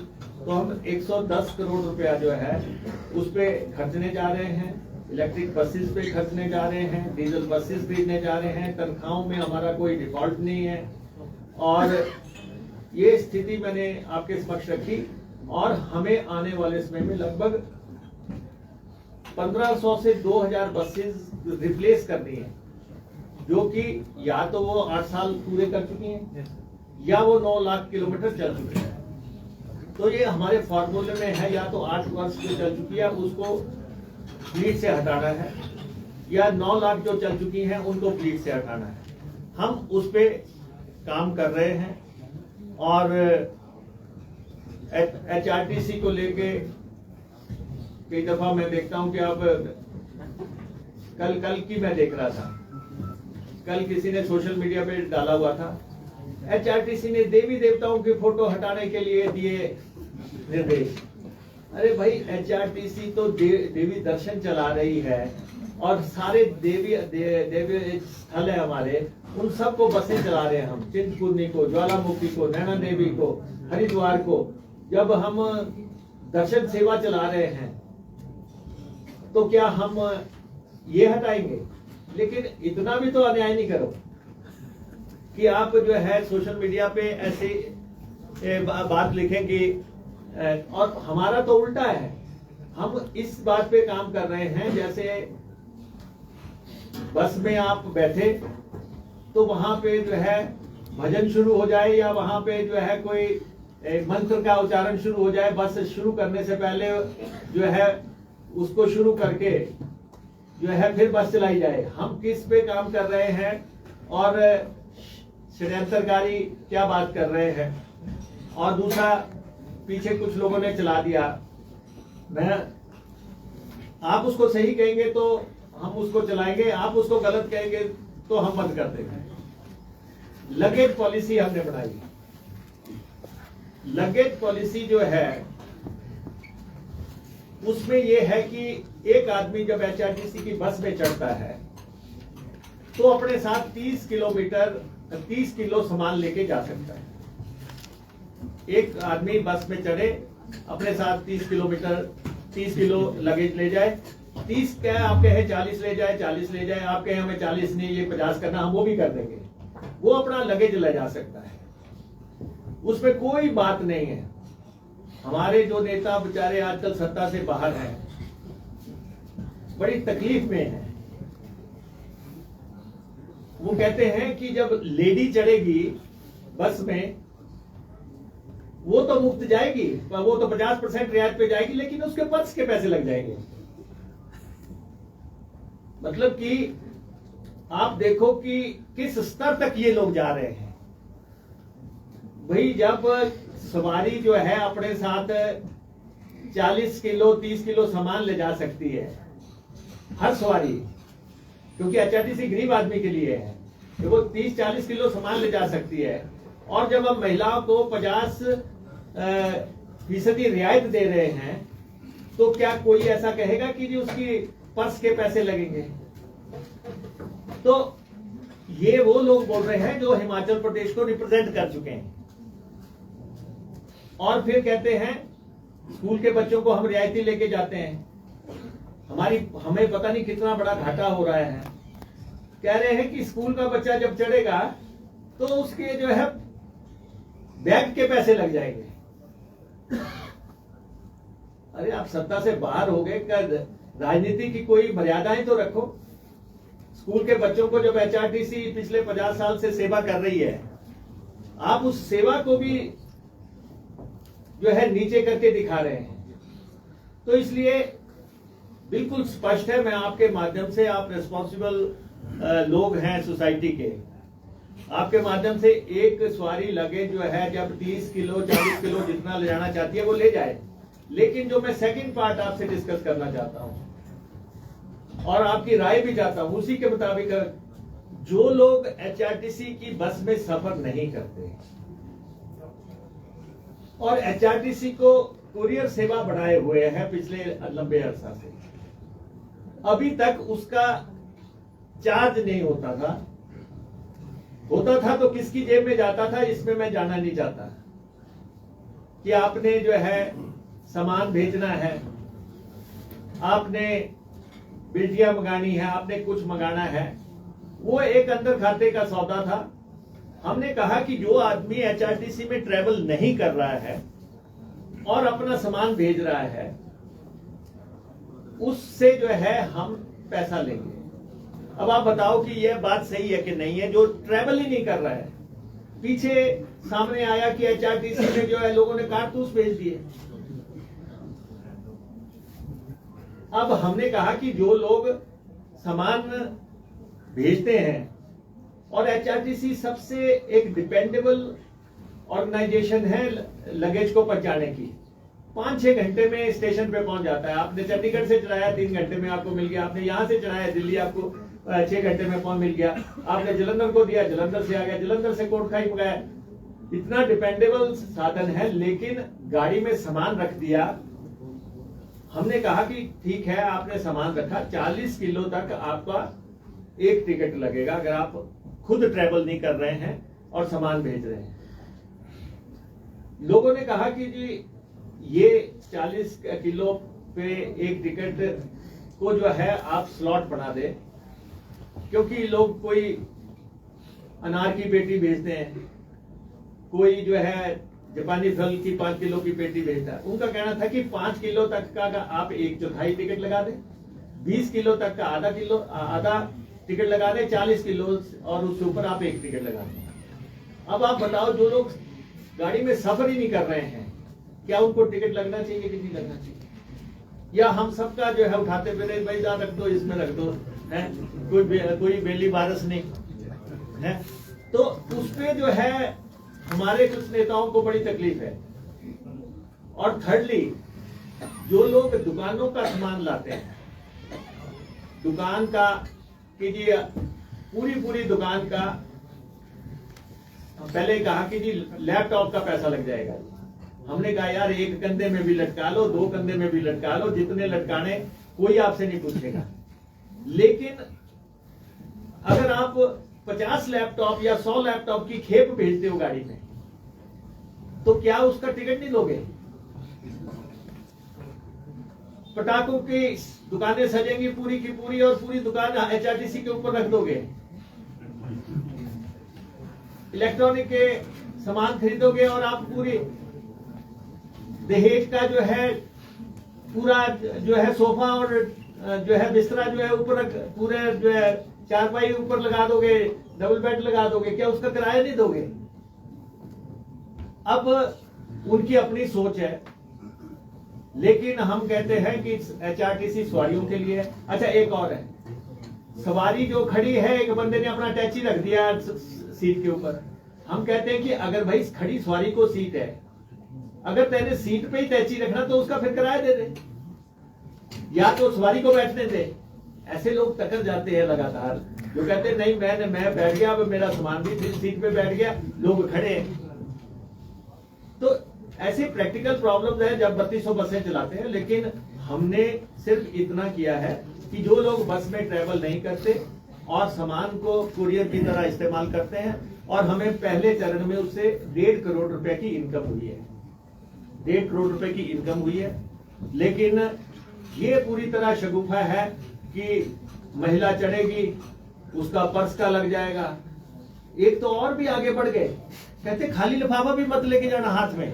तो हम 110 करोड़ रुपया जो है उस पे खर्चने जा रहे हैं, इलेक्ट्रिक बसेस पे खर्चने जा रहे हैं, डीजल बसेस खरीदने जा रहे हैं। तनख्वाहों में हमारा कोई डिफॉल्ट नहीं है, और ये स्थिति मैंने आपके समक्ष रखी। और हमें आने वाले समय में लगभग 1500 से 2000 बसेस रिप्लेस करनी है, जो कि या तो वो 8 साल पूरे कर चुकी हैं या वो 9 लाख किलोमीटर चल चुके हैं। तो ये हमारे फॉर्मूले में है, या तो 8 वर्ष जो चल चुकी है उसको फ्लीट से हटाना है, या 9 लाख जो चल चुकी हैं उनको फ्लीट से हटाना है। हम उस पे काम कर रहे हैं। और एचआरटीसी को लेके कई दफा मैं देखता हूं कि अब कल की मैं देख रहा था, कल किसी ने सोशल मीडिया पे डाला हुआ था, एचआरटीसी ने देवी देवताओं की फोटो हटाने के लिए दिए निर्देश। अरे भाई, एचआरटीसी तो देवी दर्शन चला रही है, और सारे देवी स्थल है हमारे, उन सबको बसें चला रहे हैं हम। चिंतपूर्णी को, ज्वालामुखी को, नैना देवी को, हरिद्वार को जब हम दर्शन सेवा चला रहे हैं, तो क्या हम ये हटाएंगे? लेकिन इतना भी तो अन्याय नहीं करो कि आप जो है सोशल मीडिया पे ऐसे बात लिखेंगे। और हमारा तो उल्टा है, हम इस बात पे काम कर रहे हैं, जैसे बस में आप बैठे तो वहां पे जो है भजन शुरू हो जाए, या वहां पे जो है कोई मंत्र का उच्चारण शुरू हो जाए। बस शुरू करने से पहले जो है उसको शुरू करके जो है फिर बस चलाई जाए। हम किस पे काम कर रहे हैं और षड्यंत्रकारी क्या बात कर रहे हैं? और दूसरा, पीछे कुछ लोगों ने चला दिया, आप उसको सही कहेंगे तो हम उसको चलाएंगे, आप उसको गलत कहेंगे तो हम बंद कर देंगे। लगेज पॉलिसी हमने बनाई। लगेज पॉलिसी जो है, उसमें ये है कि एक आदमी जब HRTC की बस में चढ़ता है तो अपने साथ 30 किलो सामान लेके जा सकता है। एक आदमी बस में चढ़े, अपने साथ 30 किलो लगेज ले जाए। 30 क्या है, आप कहे 40 ले जाए, 40 ले जाए, आप कहे हमें 40 नहीं ये 50 करना, हम वो भी कर देंगे। वो अपना लगेज ले जा सकता है, उसमें कोई बात नहीं है। हमारे जो नेता बेचारे आजकल सत्ता से बाहर हैं, बड़ी तकलीफ में हैं। वो कहते हैं कि जब लेडी चढ़ेगी बस में वो तो मुफ्त जाएगी, वो तो 50% रियायत पे जाएगी, लेकिन उसके पर्स के पैसे लग जाएंगे। मतलब कि आप देखो कि किस स्तर तक ये लोग जा रहे हैं। भाई जब सवारी जो है अपने साथ 40 किलो 30 किलो सामान ले जा सकती है हर सवारी, क्योंकि HRTC गरीब आदमी के लिए है, तो वो 30-40 किलो सामान ले जा सकती है। और जब हम महिलाओं को 50% रियायत दे रहे हैं तो क्या कोई ऐसा कहेगा कि जी उसकी पर्स के पैसे लगेंगे? तो ये वो लोग बोल रहे हैं जो हिमाचल प्रदेश को रिप्रेजेंट कर चुके हैं, और फिर कहते हैं स्कूल के बच्चों को हम रियायती लेके जाते हैं। हमें पता नहीं कितना बड़ा घाटा हो रहा है। कह रहे हैं कि स्कूल का बच्चा जब चढ़ेगा तो उसके जो है बैग के पैसे लग जाएंगे। अरे आप सत्ता से बाहर हो गए, राजनीति की कोई मर्यादाएं तो रखो। स्कूल के बच्चों को जब HRTC पिछले 50 साल से सेवा कर रही है, आप उस सेवा को भी जो है नीचे करके दिखा रहे हैं। तो इसलिए बिल्कुल स्पष्ट है, मैं आपके माध्यम से, आप रिस्पॉन्सिबल लोग हैं सोसाइटी के, आपके माध्यम से एक सवारी लगेज जो है जब 30 किलो 40 किलो जितना ले जाना चाहती है वो ले जाए। लेकिन जो मैं सेकंड पार्ट आपसे डिस्कस करना चाहता हूं और आपकी राय भी चाहता हूं, उसी के मुताबिक जो लोग HRTC की बस में सफर नहीं करते और HRTC को कुरियर सेवा बढ़ाए हुए हैं पिछले लंबे अरसा से, अभी तक उसका चार्ज नहीं होता था तो किसकी जेब में जाता था, इसमें मैं जाना नहीं चाहता। कि आपने जो है सामान भेजना है, आपने बेटियां मंगानी है, आपने कुछ मंगाना है, वो एक अंदर खाते का सौदा था। हमने कहा कि जो आदमी HRTC में ट्रेवल नहीं कर रहा है और अपना सामान भेज रहा है, उससे जो है हम पैसा लेंगे। अब आप बताओ कि यह बात सही है कि नहीं है? जो ट्रेवल ही नहीं कर रहा है, पीछे सामने आया कि HRTC में जो है लोगों ने कारतूस भेज दिए। अब हमने कहा कि जो लोग सामान भेजते हैं, और HRTC सबसे एक डिपेंडेबल ऑर्गेनाइजेशन है लगेज को पहुंचाने की, 5-6 घंटे में स्टेशन पे पहुंच जाता है। आपने चंडीगढ़ से चढ़ाया 3 घंटे में आपको मिल गया, आपने यहां से चढ़ाया दिल्ली आपको 6 घंटे में पहुंच मिल गया, आपने जलंधर को दिया जलंधर से आ गया, जलंधर से कोटखाई मंगाया। इतना डिपेंडेबल साधन है, लेकिन गाड़ी में सामान रख दिया। हमने कहा कि ठीक है, आपने सामान रखा, 40 किलो तक आपका एक टिकट लगेगा अगर आप खुद ट्रेवल नहीं कर रहे हैं और सामान भेज रहे हैं। लोगों ने कहा कि जी ये 40 किलो पे एक टिकट को जो है आप स्लॉट बना दें, क्योंकि लोग कोई अनार की पेटी भेजते हैं, कोई जो है जापानी फल की 5 किलो की पेटी भेजता है। उनका कहना था कि 5 किलो तक का आप 1/4 टिकट लगा दें, 20 किलो तक का आधा टिकट लगा दें, 40 किलो और उससे ऊपर आप 1 टिकट लगा दें। अब आप बताओ, जो लोग गाड़ी में सफर ही नहीं कर रहे हैं, क्या उनको टिकट लगना चाहिए कि नहीं लगना चाहिए? या हम सबका जो है उठाते फिरे, भाई दान रख दो, इसमें रख दो, है कोई बेली बारस नहीं है। तो उसपे जो है हमारे कुछ नेताओं को बड़ी तकलीफ है। और थर्डली, जो लोग दुकानों का सामान लाते हैं, दुकान का कीजिए, पूरी दुकान का, पहले कहा कि जी लैपटॉप का पैसा लग जाएगा, हमने कहा यार एक कंधे में भी लटका लो, 2 कंधे में भी लटका लो, जितने लटकाने कोई आपसे नहीं पूछेगा। लेकिन अगर आप 50 लैपटॉप या 100 लैपटॉप की खेप भेजते हो गाड़ी में, तो क्या उसका टिकट नहीं लोगे? पटाखों की दुकानें सजेंगी पूरी की पूरी और पूरी दुकान HRTC के ऊपर रख दोगे। इलेक्ट्रॉनिक के सामान खरीदोगे और आप पूरी दहेज का जो है पूरा जो है सोफा और जो है बिस्तरा जो है ऊपर पूरे जो है चारपाई ऊपर लगा दोगे, डबल बेड लगा दोगे, क्या उसका किराया नहीं दोगे? अब उनकी अपनी सोच है, लेकिन हम कहते हैं कि HRTC सवारियों के लिए है। अच्छा एक और है, सवारी जो खड़ी है, एक बंदे ने अपना टैची रख दिया सीट के ऊपर। हम कहते हैं कि अगर भाई खड़ी सवारी को सीट है, अगर तेरे सीट पे ही टैची रखना तो उसका फिर किराया दे दे, या तो सवारी को बैठने दे। ऐसे लोग टकर जाते हैं लगातार, जो कहते हैं नहीं मैं बैठ गया, अब मेरा सामान भी सीट पे बैठ गया, लोग खड़े हैं। तो ऐसे प्रैक्टिकल प्रॉब्लम्स है जब 3200 बसें चलाते हैं। लेकिन हमने सिर्फ इतना किया है कि जो लोग बस में ट्रेवल नहीं करते और सामान को कुरियर की तरह इस्तेमाल करते हैं, और हमें पहले चरण में उससे 1.5 करोड़ रुपए की इनकम हुई है, 1.5 करोड़ रुपए की इनकम हुई है। लेकिन ये पूरी तरह शगुफा है कि महिला चढ़ेगी, उसका पर्स का लग जाएगा। एक तो और भी आगे बढ़ गए, कहते खाली लिफाफा भी मत लेके जाना हाथ में।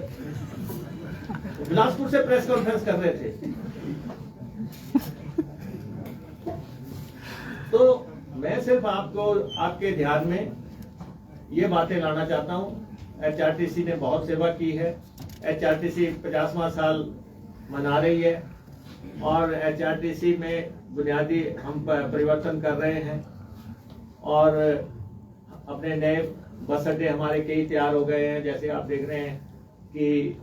बिलासपुर से प्रेस कॉन्फ्रेंस कर रहे थे। तो मैं सिर्फ आपको आपके ध्यान में ये बातें लाना चाहता हूं। HRTC ने बहुत सेवा की है। HRTC 50वां साल मना रही है और HRTC में बुनियादी हम परिवर्तन कर रहे हैं, और अपने नए बस अड्डे हमारे कई तैयार हो गए हैं। जैसे आप देख रहे हैं कि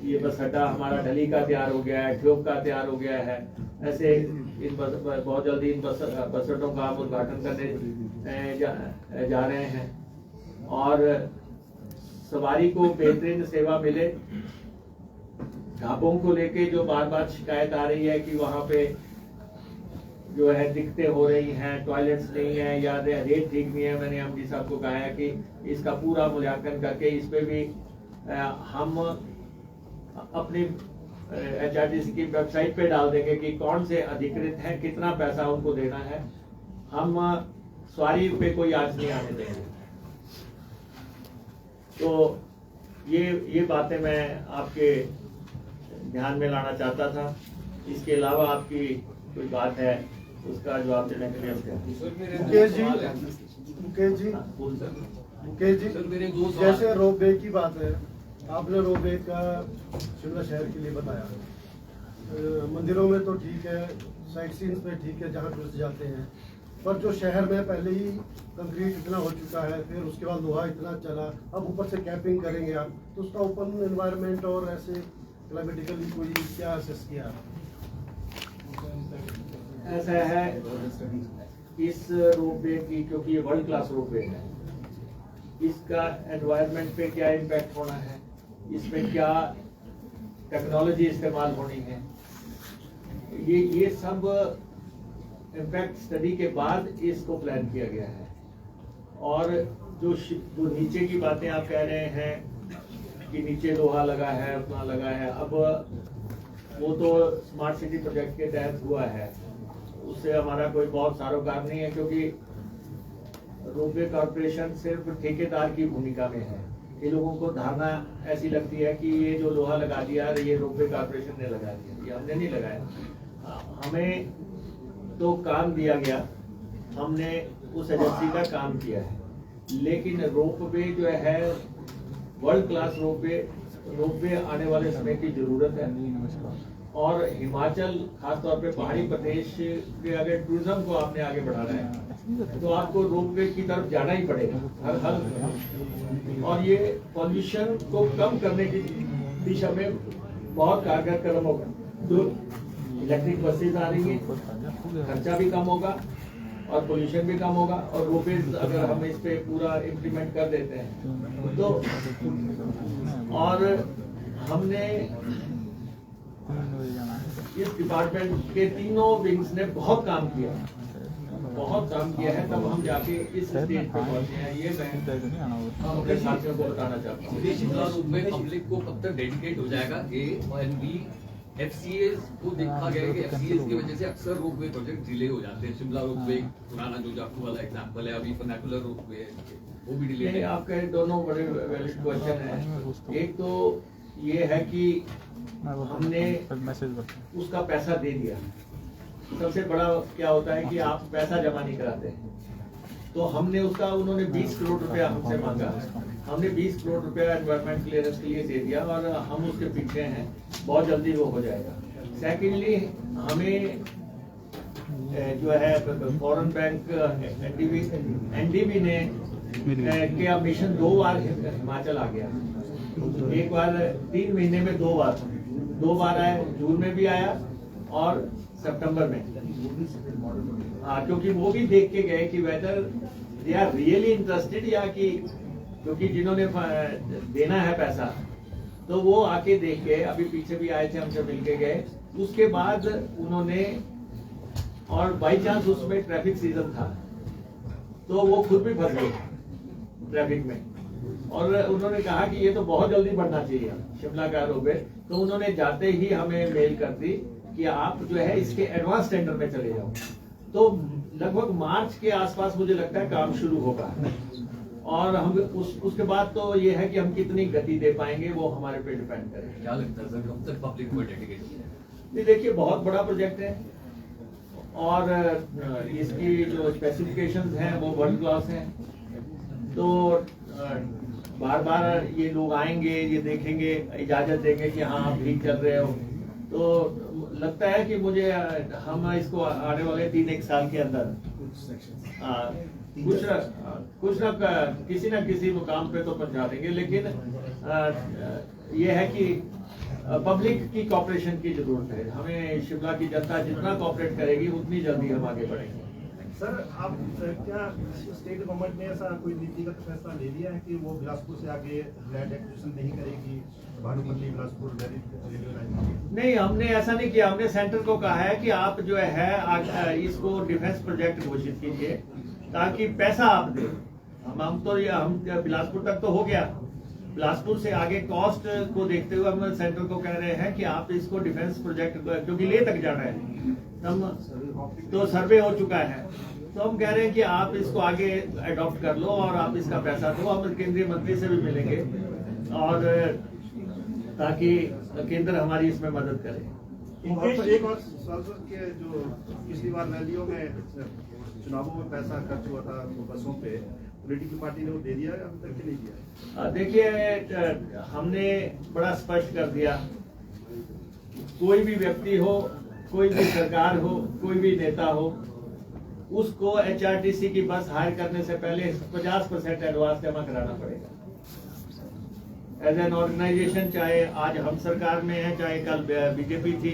ये बस अड्डा हमारा ढली का तैयार हो गया है, ठियोग का तैयार हो गया है। ऐसे इन बहुत जल्दी इन बस अड्डों का हम उद्घाटन करने जा रहे हैं, और सवारी को बेहतरीन सेवा मिले। ढाबों को लेके जो बार बार शिकायत आ रही है कि वहां पे जो है दिक्कतें हो रही हैं, टॉयलेट्स नहीं है या रेट ठीक नहीं है, मैंने MD साहब को कहा है कि इसका पूरा मूल्यांकन करके इस पे भी हम अपनी HRTC की वेबसाइट पे डाल देंगे कि कौन से अधिकृत हैं, कितना पैसा उनको देना है। हम सवारी पे कोई आँच नहीं आने देंगे। तो ये बातें मैं आपके ध्यान में लाना चाहता था। इसके अलावा आपकी कोई बात है उसका जवाब देने के लिए मुकेश जी, जैसे रोपवे की बात है, आपने रोपवे का शिमला शहर के लिए बताया। मंदिरों में तो ठीक है, साइट सीन्स पे ठीक है जहाँ टूरिस्ट जाते हैं, पर जो शहर में पहले ही कंक्रीट इतना हो चुका है, फिर उसके बाद लोहा इतना चला, अब ऊपर से कैपिंग करेंगे आप, तो उसका ओपन एनवायरनमेंट और ऐसे क्लाइमेटिकली कोई क्या असेस किया? ऐसा है, इस रोपवे की, क्योंकि ये वर्ल्ड क्लास रोपवे है, इसका एनवायरनमेंट पे क्या इम्पैक्ट होना है, इसमें क्या टेक्नोलॉजी इस्तेमाल होनी है, ये सब इम्पैक्ट स्टडी के बाद इसको प्लान किया गया है। और जो नीचे की बातें आप कह रहे हैं कि नीचे लोहा लगा है, उतना लगा है, अब वो तो स्मार्ट सिटी प्रोजेक्ट के तहत हुआ है, उससे हमारा कोई बहुत सारोकार नहीं है, क्योंकि रोपवे कॉर्पोरेशन सिर्फ ठेकेदार की भूमिका में है। ये लोगों को धारणा ऐसी लगती है कि ये जो लोहा लगा दिया ये रोपवे कॉर्पोरेशन ने लगा दिया, ये हमने नहीं लगाया। हमें तो काम दिया गया, हमने उस एजेंसी का काम किया है, लेकिन रोपवे जो है वर्ल्ड क्लास रोपवे आने वाले समय की जरूरत है। और हिमाचल खासतौर पे पहाड़ी प्रदेश के अगर टूरिज्म को आपने आगे बढ़ाना है तो आपको रोपवे की तरफ जाना ही पड़ेगा हर और ये पॉल्यूशन को कम करने की दिशा में बहुत कारगर कदम होगा। तो इलेक्ट्रिक बसेज आ रही है, खर्चा भी कम होगा और पोल्यूशन भी कम होगा, और रोपवेज अगर हम इस पे पूरा इम्प्लीमेंट कर देते हैं तो, और हमने इस डिपार्टमेंट के तीनों विंग्स ने बहुत काम किया है, तब हम जाके इस स्टेज पे पहुंचे हैं। ये मैं अपने साथियों को बताना चाहता हूँ। शिमला रूट में पब्लिक को कब तक डेडिकेट हो जाएगा ए और बी? FCAs को देखा गया है कि FCAs की वजह से अक्सर रोपवे प्रोजेक्ट डिले हो जाते हैं। शिमला रोपवे पुराना जो जाफू वाला एग्जांपल है, अभी फर्नाकुलर रोपवे वो भी डिले नहीं, है। आपके दोनों बड़े वैलिड क्वेश्चन हैं। एक तो ये है कि हमने उसका पैसा दे दिया। सबसे बड़ा क्या होता है कि आप पैसा जमा नहीं कराते, तो हमने उसका, उन्होंने 20 करोड़ रुपया हमसे मांगा, हमने 20 करोड़ रुपया एनवायरमेंट क्लियरेंस के लिए दे दिया और हम उसके पीछे हैं, बहुत जल्दी वो हो जाएगा। सेकेंडली, हमें जो है फॉरेन बैंक एनडीबी ने क्या मिशन 2 बार हिमाचल आ गया। एक बार 3 महीने में 2 बार आया, जून में भी आया और सितंबर में। हाँ, क्योंकि वो भी देख के गए कि whether they are really interested, या कि क्योंकि जिन्होंने देना है पैसा तो वो आके देख गए। अभी पीछे भी आए थे, हमसे मिलके गए। उसके बाद उन्होंने, और बाई चांस उसमें ट्रैफिक सीजन था तो वो खुद भी फंस गए ट्रैफिक में, और उन्होंने कहा कि ये तो बहुत जल्दी बढ़ना चाहिए शिमला का रोपवे। तो उन्होंने जाते ही हमें मेल कर दी कि आप जो है इसके एडवांस टेंडर में चले जाओ। तो लगभग मार्च के आसपास मुझे लगता है काम शुरू होगा, और हम उसके बाद तो ये है कि हम कितनी गति दे पाएंगे वो हमारे पे डिपेंड करेगा। क्या लगता है सर, कब तक पब्लिक को डेडिकेट हो जाएगा? नहीं, देखिए, बहुत बड़ा प्रोजेक्ट है और इसकी जो स्पेसिफिकेशंस हैं वो वर्ल्ड क्लास हैं। तो बार बार ये लोग आएंगे, ये देखेंगे, इजाजत देंगे कि हाँ आप ठीक कर रहे हो। तो लगता है कि मुझे हम इसको आने वाले 3-1 साल के अंदर कुछ ना किसी ना किसी मुकाम पे तो पहुंचा देंगे। लेकिन ये है कि पब्लिक की कॉपरेशन की जरूरत है। हमें शिमला की जनता जितना कॉपरेट करेगी उतनी जल्दी हम आगे बढ़ेंगे। सर, आप क्या स्टेट गवर्नमेंट ने ऐसा कोई नीतिगत फैसला ले लिया है कि वो बिलासपुर से आगे लैंड एक्विजिशन नहीं करेगी, भानुपल्ली बिलासपुर रेलवे लाइन? नहीं, हमने ऐसा नहीं किया। हमने सेंटर को कहा है कि आप जो है इसको डिफेंस प्रोजेक्ट घोषित कीजिए ताकि पैसा आप दें। हम बिलासपुर तक तो हो गया, बिलासपुर से आगे कॉस्ट को देखते हुए हम सेंटर को कह रहे हैं कि आप इसको डिफेंस प्रोजेक्ट, क्योंकि ले तक जाना है, हम तो सर्वे हो चुका है, तो हम कह रहे हैं कि आप इसको आगे अडॉप्ट कर लो और आप इसका पैसा दो। हम केंद्रीय मंत्री से भी मिलेंगे और ताकि केंद्र हमारी इसमें मदद करे। एक और सवाल सर, के जो पिछली बार रैलियों में चुनावों में पैसा खर्च हुआ था बसों पे, पॉलिटिकल पार्टी ने वो दे दिया है, अभी तक नहीं दिया? देखिए, हमने बड़ा स्पष्ट कर दिया, कोई भी व्यक्ति हो, कोई भी सरकार हो, कोई भी नेता हो, उसको HRTC की बस हायर करने से पहले 50% एडवांस जमा कराना पड़ेगा। एज एन ऑर्गेनाइजेशन, चाहे आज हम सरकार में है, चाहे कल बीजेपी थी,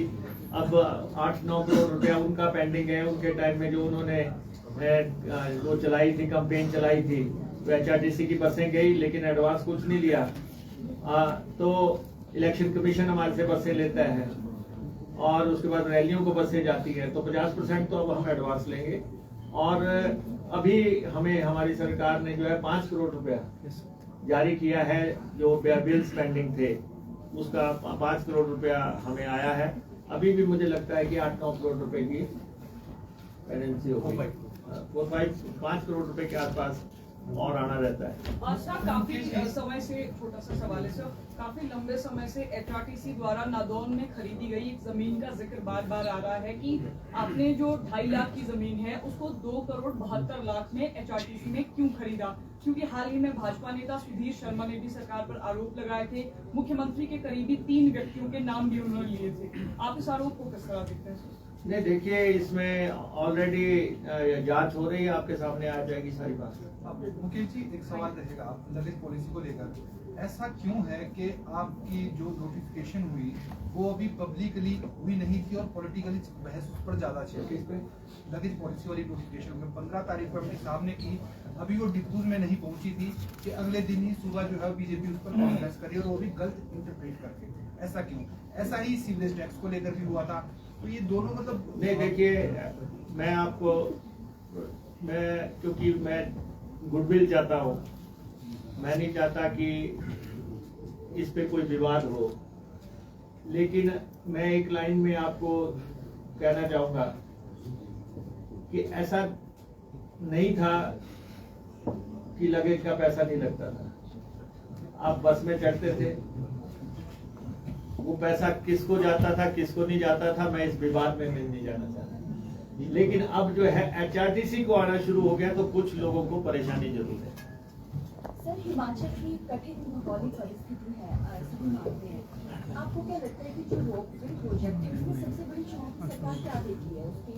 अब 8-9 करोड़ रुपया उनका पेंडिंग है। उनके टाइम में जो उन्होंने वो चलाई थी, कैंपेन चलाई थी, तो HRTC की बसें गई लेकिन एडवांस कुछ नहीं लिया। तो इलेक्शन कमीशन हमारे से बसें लेता है और उसके बाद रैलियों को बसें जाती है, तो 50% तो अब हम एडवांस लेंगे। और अभी हमें हमारी सरकार ने जो है 5 करोड़ रुपया जारी किया है, जो बिल्स पेंडिंग थे उसका 5 करोड़ रुपया हमें आया है। अभी भी मुझे लगता है कि 8-9 करोड़ रुपए की पेंडेंसी होगी, 5 करोड़ रुपए के आसपास और आना रहता है। सर, काफी समय से, छोटा सा सवाल है सर, काफी लंबे समय से HRTC द्वारा नादौन में खरीदी गई एक जमीन का जिक्र बार बार आ रहा है कि आपने जो 2.5 लाख की जमीन है उसको 2 करोड़ 72 लाख में HRTC ने क्यों खरीदा? क्योंकि हाल ही में भाजपा नेता सुधीर शर्मा ने भी सरकार पर आरोप लगाए थे, मुख्यमंत्री के करीबी 3 व्यक्तियों के नाम भी उन्होंने लिए थे। आप इस आरोप को किस तरह देखते हैं? नहीं देखिए, इसमें ऑलरेडी जांच हो रही है, आपके सामने आ जाएगी सारी बात। अब मुकेश जी, एक सवाल रहेगा लगेज पॉलिसी को लेकर। ऐसा क्यों है कि आपकी जो नोटिफिकेशन हुई वो अभी पब्लिकली हुई नहीं थी और पॉलिटिकली बहस उस पर ज्यादा चल रही है? लगेज पॉलिसी वाली नोटिफिकेशन में 15 तारीख को अपने सामने की, अभी वो डिपोज में नहीं पहुंची थी कि अगले दिन ही सुबह जो है बीजेपी उस पर कांग्रेस करी और वो भी गलत इंटरप्रेट करके। ऐसा क्यों? ऐसा ही सीवरेज टैक्स को लेकर भी हुआ था। तो ये दोनों मतलब नहीं देखिए, क्योंकि मैं गुडविल चाहता हूँ, मैं नहीं चाहता कि इस पे कोई विवाद हो, लेकिन मैं एक लाइन में आपको कहना चाहूंगा कि ऐसा नहीं था कि लगेज का पैसा नहीं लगता था। आप बस में चढ़ते थे, वो पैसा किसको जाता था किसको नहीं जाता था, मैं इस विवाद में नहीं जाना चाहता। लेकिन अब जो है HRTC को आना शुरू हो गया तो कुछ लोगों को परेशानी जरूर है। सर, हिमाचल की कठिन भौगोलिक परिस्थिति है, सभी मानते हैं। आपको क्या लगता है कि जो रोपवे प्रोजेक्ट है उसमें सबसे बड़ी चुनौती सरकार क्या देखी है? उसके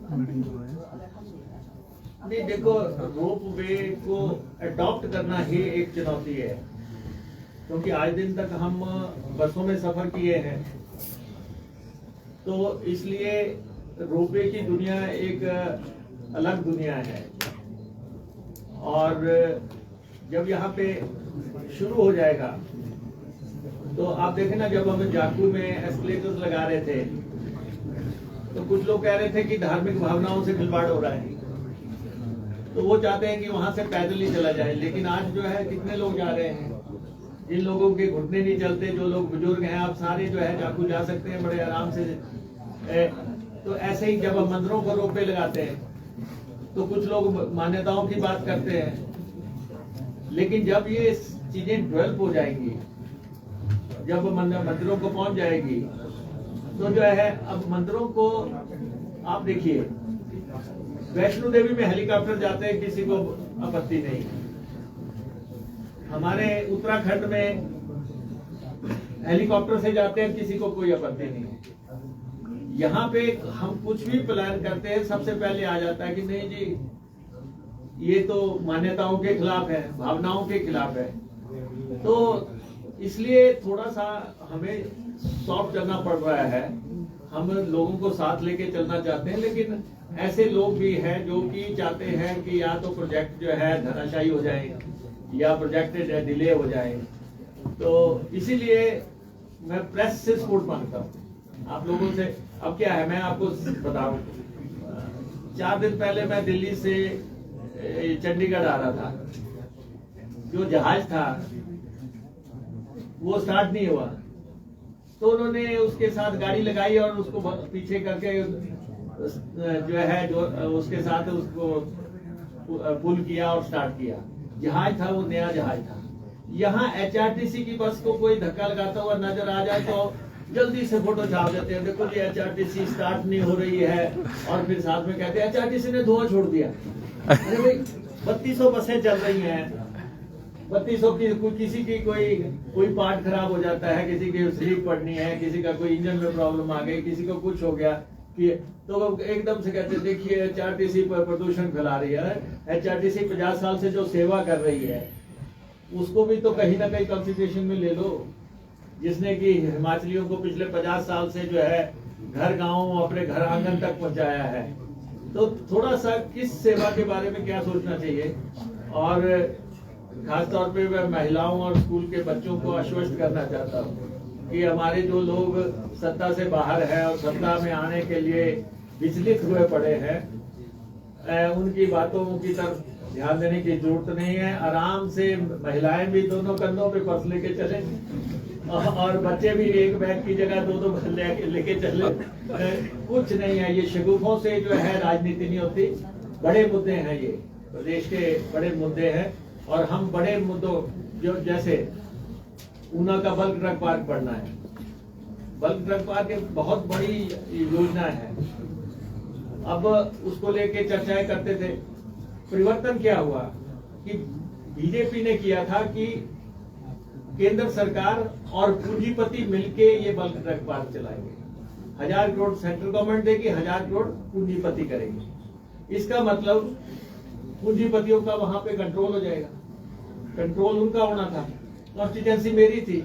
अगर हम देखना चाहें। नहीं देखो, रोप वे को अडॉप्ट करना ही एक चुनौती है, क्योंकि आज दिन तक हम बसों में सफर किए हैं, तो इसलिए रोपवे की दुनिया एक अलग दुनिया है। और जब यहाँ पे शुरू हो जाएगा तो आप देखें ना, जब हम जाकू में एस्केलेटर्स लगा रहे थे तो कुछ लोग कह रहे थे कि धार्मिक भावनाओं से खिलवाड़ हो रहा है, तो वो चाहते हैं कि वहां से पैदल ही चला जाए। लेकिन आज जो है कितने लोग जा रहे हैं, जिन लोगों के घुटने नहीं चलते, जो लोग बुजुर्ग हैं, आप सारे जो है जाकू जा सकते हैं बड़े आराम से। तो ऐसे ही जब हम मंदिरों को रोपवे लगाते हैं तो कुछ लोग मान्यताओं की बात करते हैं, लेकिन जब ये चीजें डेवलप हो जाएंगी, जब मंदिरों को पहुंच जाएगी, तो जो है अब मंदिरों को आप देखिए, वैष्णो देवी में हेलीकॉप्टर जाते हैं, किसी को आपत्ति नहीं। हमारे उत्तराखंड में हेलीकॉप्टर से जाते हैं, किसी को कोई आपत्ति नहीं है। यहाँ पे हम कुछ भी प्लान करते हैं, सबसे पहले आ जाता है कि नहीं जी ये तो मान्यताओं के खिलाफ है, भावनाओं के खिलाफ है। तो इसलिए थोड़ा सा हमें सॉफ्ट करना पड़ रहा है। हम लोगों को साथ लेके चलना चाहते हैं, लेकिन ऐसे लोग भी हैं जो कि चाहते हैं कि या तो प्रोजेक्ट जो है धराशायी हो जाए या प्रोजेक्ट डिले हो जाए। तो इसीलिए मैं प्रेस से सपोर्ट मांगता हूँ आप लोगों से। अब क्या है, मैं आपको बताऊं, 4 दिन पहले मैं दिल्ली से चंडीगढ़ आ रहा था, जो जहाज था वो स्टार्ट नहीं हुआ, तो उन्होंने उसके साथ गाड़ी लगाई और उसको पीछे करके जो है जो उसके साथ उसको पुल किया और स्टार्ट किया। जहाज था वो नया जहाज था। यहाँ HRTC की बस को कोई धक्का लगाता हुआ नजर आ जाए तो जल्दी से फोटो छाप देते हैं, देखो जी HRTC स्टार्ट नहीं हो रही है, और फिर साथ में कहते हैं HRTC ने धुआं छोड़ दिया। अरे भाई 3200 बसें चल रही हैं, 3200 की किसी की कोई पार्ट खराब हो जाता है, किसी की स्लीप पड़नी है, किसी का कोई इंजन में प्रॉब्लम आ गई, किसी को कुछ हो गया कि तो एकदम से कहते देखिए HRTC पर प्रदूषण फैला रही है। HRTC 50 साल से जो सेवा कर रही है उसको भी तो कहीं ना कहीं कंसिडरेशन में ले लो, जिसने कि हिमाचलियों को पिछले 50 साल से जो है घर गांव अपने घर आंगन तक पहुंचाया है। तो थोड़ा सा किस सेवा के बारे में क्या सोचना चाहिए। और खासतौर पे मैं महिलाओं और स्कूल के बच्चों को आश्वस्त करना चाहता हूँ कि हमारे जो लोग सत्ता से बाहर हैं और सत्ता में आने के लिए विचलित हुए पड़े हैं, उनकी बातों की तरफ ध्यान देने की जरूरत नहीं है। आराम से महिलाएं भी दोनों कंधों पे पर्स लेके चले और बच्चे भी एक बैग की जगह 2-2 लेके चले। कुछ नहीं है, ये शगुफों से जो है राजनीति नहीं होती। बड़े मुद्दे हैं, ये प्रदेश के बड़े मुद्दे हैं, और हम बड़े मुद्दों जो जैसे ऊना का बल्क ड्रग पार्क बढ़ना है। बल्क ड्रग पार्क एक बहुत बड़ी योजना है, अब उसको लेके चर्चाएं करते थे। परिवर्तन क्या हुआ कि बीजेपी ने किया था कि केंद्र सरकार और पूंजीपति मिलके ये बल्क ड्रग पार्क चलाएंगे। 1000 करोड़ सेंट्रल गवर्नमेंट देगी, 1000 करोड़ पूंजीपति करेगी। इसका मतलब पूंजीपतियों का वहां पे कंट्रोल हो जाएगा, कंट्रोल उनका होना था। कॉन्स्टिट्यूंसी मेरी थी,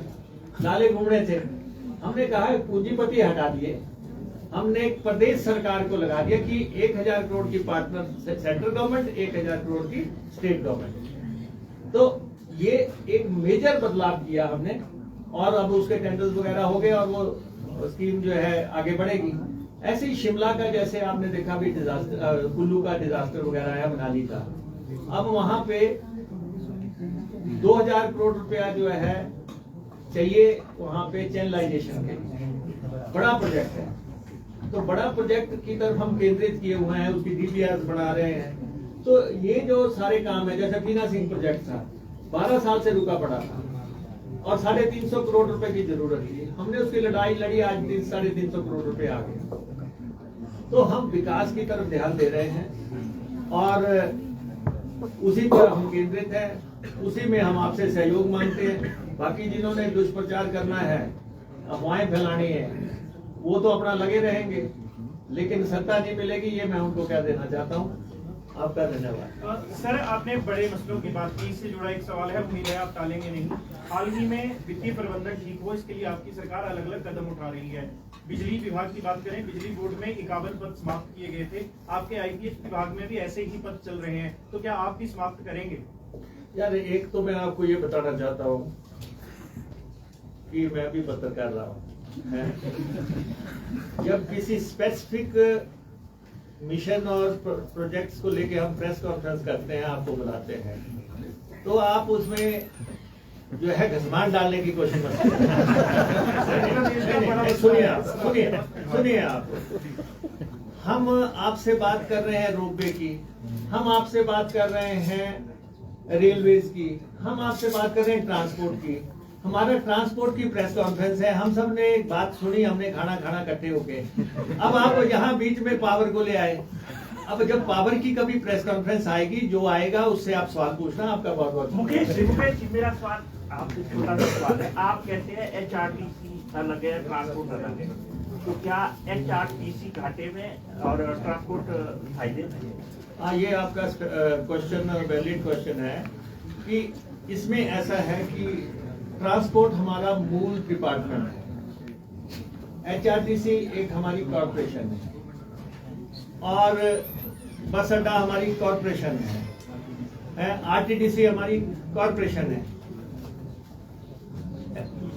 नाले घूमने थे, हमने कहा पूंजीपति हटा दिए, हमने प्रदेश सरकार को लगा दिया कि 1000 करोड़ की पार्टनर सेंट्रल गवर्नमेंट, 1000 करोड़ की स्टेट गवर्नमेंट। तो ये एक मेजर बदलाव किया हमने, और अब उसके टेंडर्स वगैरह हो गए और वो स्कीम जो है आगे बढ़ेगी। ऐसे ही शिमला का, जैसे आपने देखा भी डिजास्टर, कुल्लू का डिजास्टर वगैरह है, मनाली का, अब वहां पे 2000 करोड़ रुपया जो है चाहिए वहां पे चैनलाइजेशन के लिए। बड़ा प्रोजेक्ट है, तो बड़ा प्रोजेक्ट की तरफ हम केंद्रित किए हुए हैं, उसकी डीपीआर बना रहे हैं। तो ये जो सारे काम है, जैसे बीना सिंह प्रोजेक्ट था, 12 साल से रुका पड़ा था और 350 करोड़ रुपए की जरूरत थी। हमने उसकी लड़ाई लड़ी, आज 350 करोड़ रुपए आ गए। तो हम विकास की तरफ ध्यान दे रहे हैं और उसी पर हम केंद्रित हैं, उसी में हम आपसे सहयोग मांगते हैं। बाकी जिन्होंने दुष्प्रचार करना है, अफवाहें फैलानी है, वो तो अपना लगे रहेंगे, लेकिन सत्ता नहीं मिलेगी, ये मैं उनको कह देना चाहता हूँ। आपका धन्यवाद। सर, आपने बड़े मसलों की बात की, इससे जुड़ा एक सवाल है, उम्मीद है आप टालेंगे नहीं। हाल ही में वित्तीय प्रबंधन ठीक हो, इसके लिए आपकी सरकार अलग अलग कदम उठा रही है। बिजली विभाग की बात करें, बिजली बोर्ड में 51 पद समाप्त किए गए थे, आपके आईपीएस विभाग में भी ऐसे ही पद चल रहे हैं, तो क्या आप भी समाप्त करेंगे? यार, एक तो मैं आपको ये बताना चाहता हूँ कि मैं भी पत्रकार रहा हूँ। जब किसी स्पेसिफिक मिशन और प्रोजेक्ट्स को लेके हम प्रेस कॉन्फ्रेंस करते हैं, आपको बुलाते हैं, तो आप उसमें जो है घसमान डालने की कोशिश मत करिए। सुनिए आप, हम आपसे बात कर रहे हैं रोपवे की, हम आपसे बात कर रहे हैं रेलवेज की, हम आपसे बात कर रहे हैं ट्रांसपोर्ट की। हमारा ट्रांसपोर्ट की प्रेस कॉन्फ्रेंस है, हम सब ने एक बात सुनी, हमने खाना इकट्ठे होके। अब आप यहाँ बीच में पावर को ले आए। अब जब पावर की कभी प्रेस कॉन्फ्रेंस आएगी, जो आएगा उससे आप सवाल पूछना। आपका बहुत बहुत मुकेश जी, मेरा सवाल आपसे छोटा सा सवाल है। आप कहते हैं एचआरटीसी अलग है, ट्रांसपोर्ट अलग है, तो क्या एचआरटीसी घाटे में और ट्रांसपोर्ट फायदे में? हाँ, ये आपका क्वेश्चन वैलिड क्वेश्चन है कि इसमें ऐसा है कि ट्रांसपोर्ट हमारा मूल डिपार्टमेंट है, एचआरटीसी एक हमारी कॉरपोरेशन है और बस अड्डा हमारी कॉरपोरेशन है, आरटीडीसी हमारी कॉरपोरेशन है।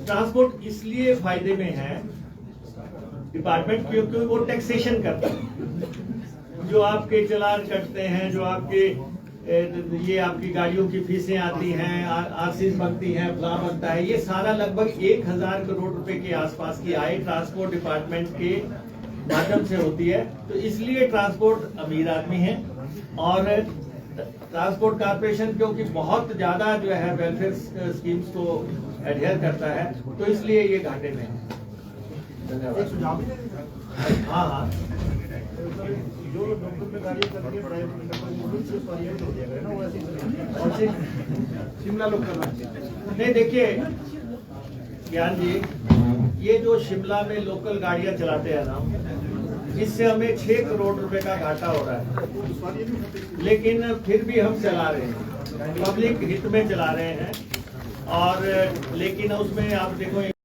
ट्रांसपोर्ट इसलिए फायदे में है डिपार्टमेंट क्योंकि वो टैक्सेशन करता है। जो आपके चालान कटते हैं, जो आपके ये आपकी गाड़ियों की फीसें आती हैं, आरसीज बनती हैं, फला बनता है, ये सारा लगभग 1000 करोड़ रुपए के आसपास की आय ट्रांसपोर्ट डिपार्टमेंट के माध्यम से होती है। तो इसलिए ट्रांसपोर्ट अमीर आदमी है और ट्रांसपोर्ट कॉर्पोरेशन क्योंकि बहुत ज्यादा जो है वेलफेयर स्कीम्स को एडहेयर करता है, तो इसलिए ये घाटे में है। धन्यवाद। हाँ, जो डॉक्टर में गाड़ी करके प्राइवेट हो जाएगा ना, वो ऐसे शिमला लोग करना। नहीं, देखिए ज्ञान जी, ये जो शिमला में लोकल गाड़ियां चलाते हैं ना, इससे हमें 6 करोड़ रुपए का घाटा हो रहा है, लेकिन फिर भी हम चला रहे हैं, पब्लिक हित में चला रहे हैं। और लेकिन उसमें आप देखो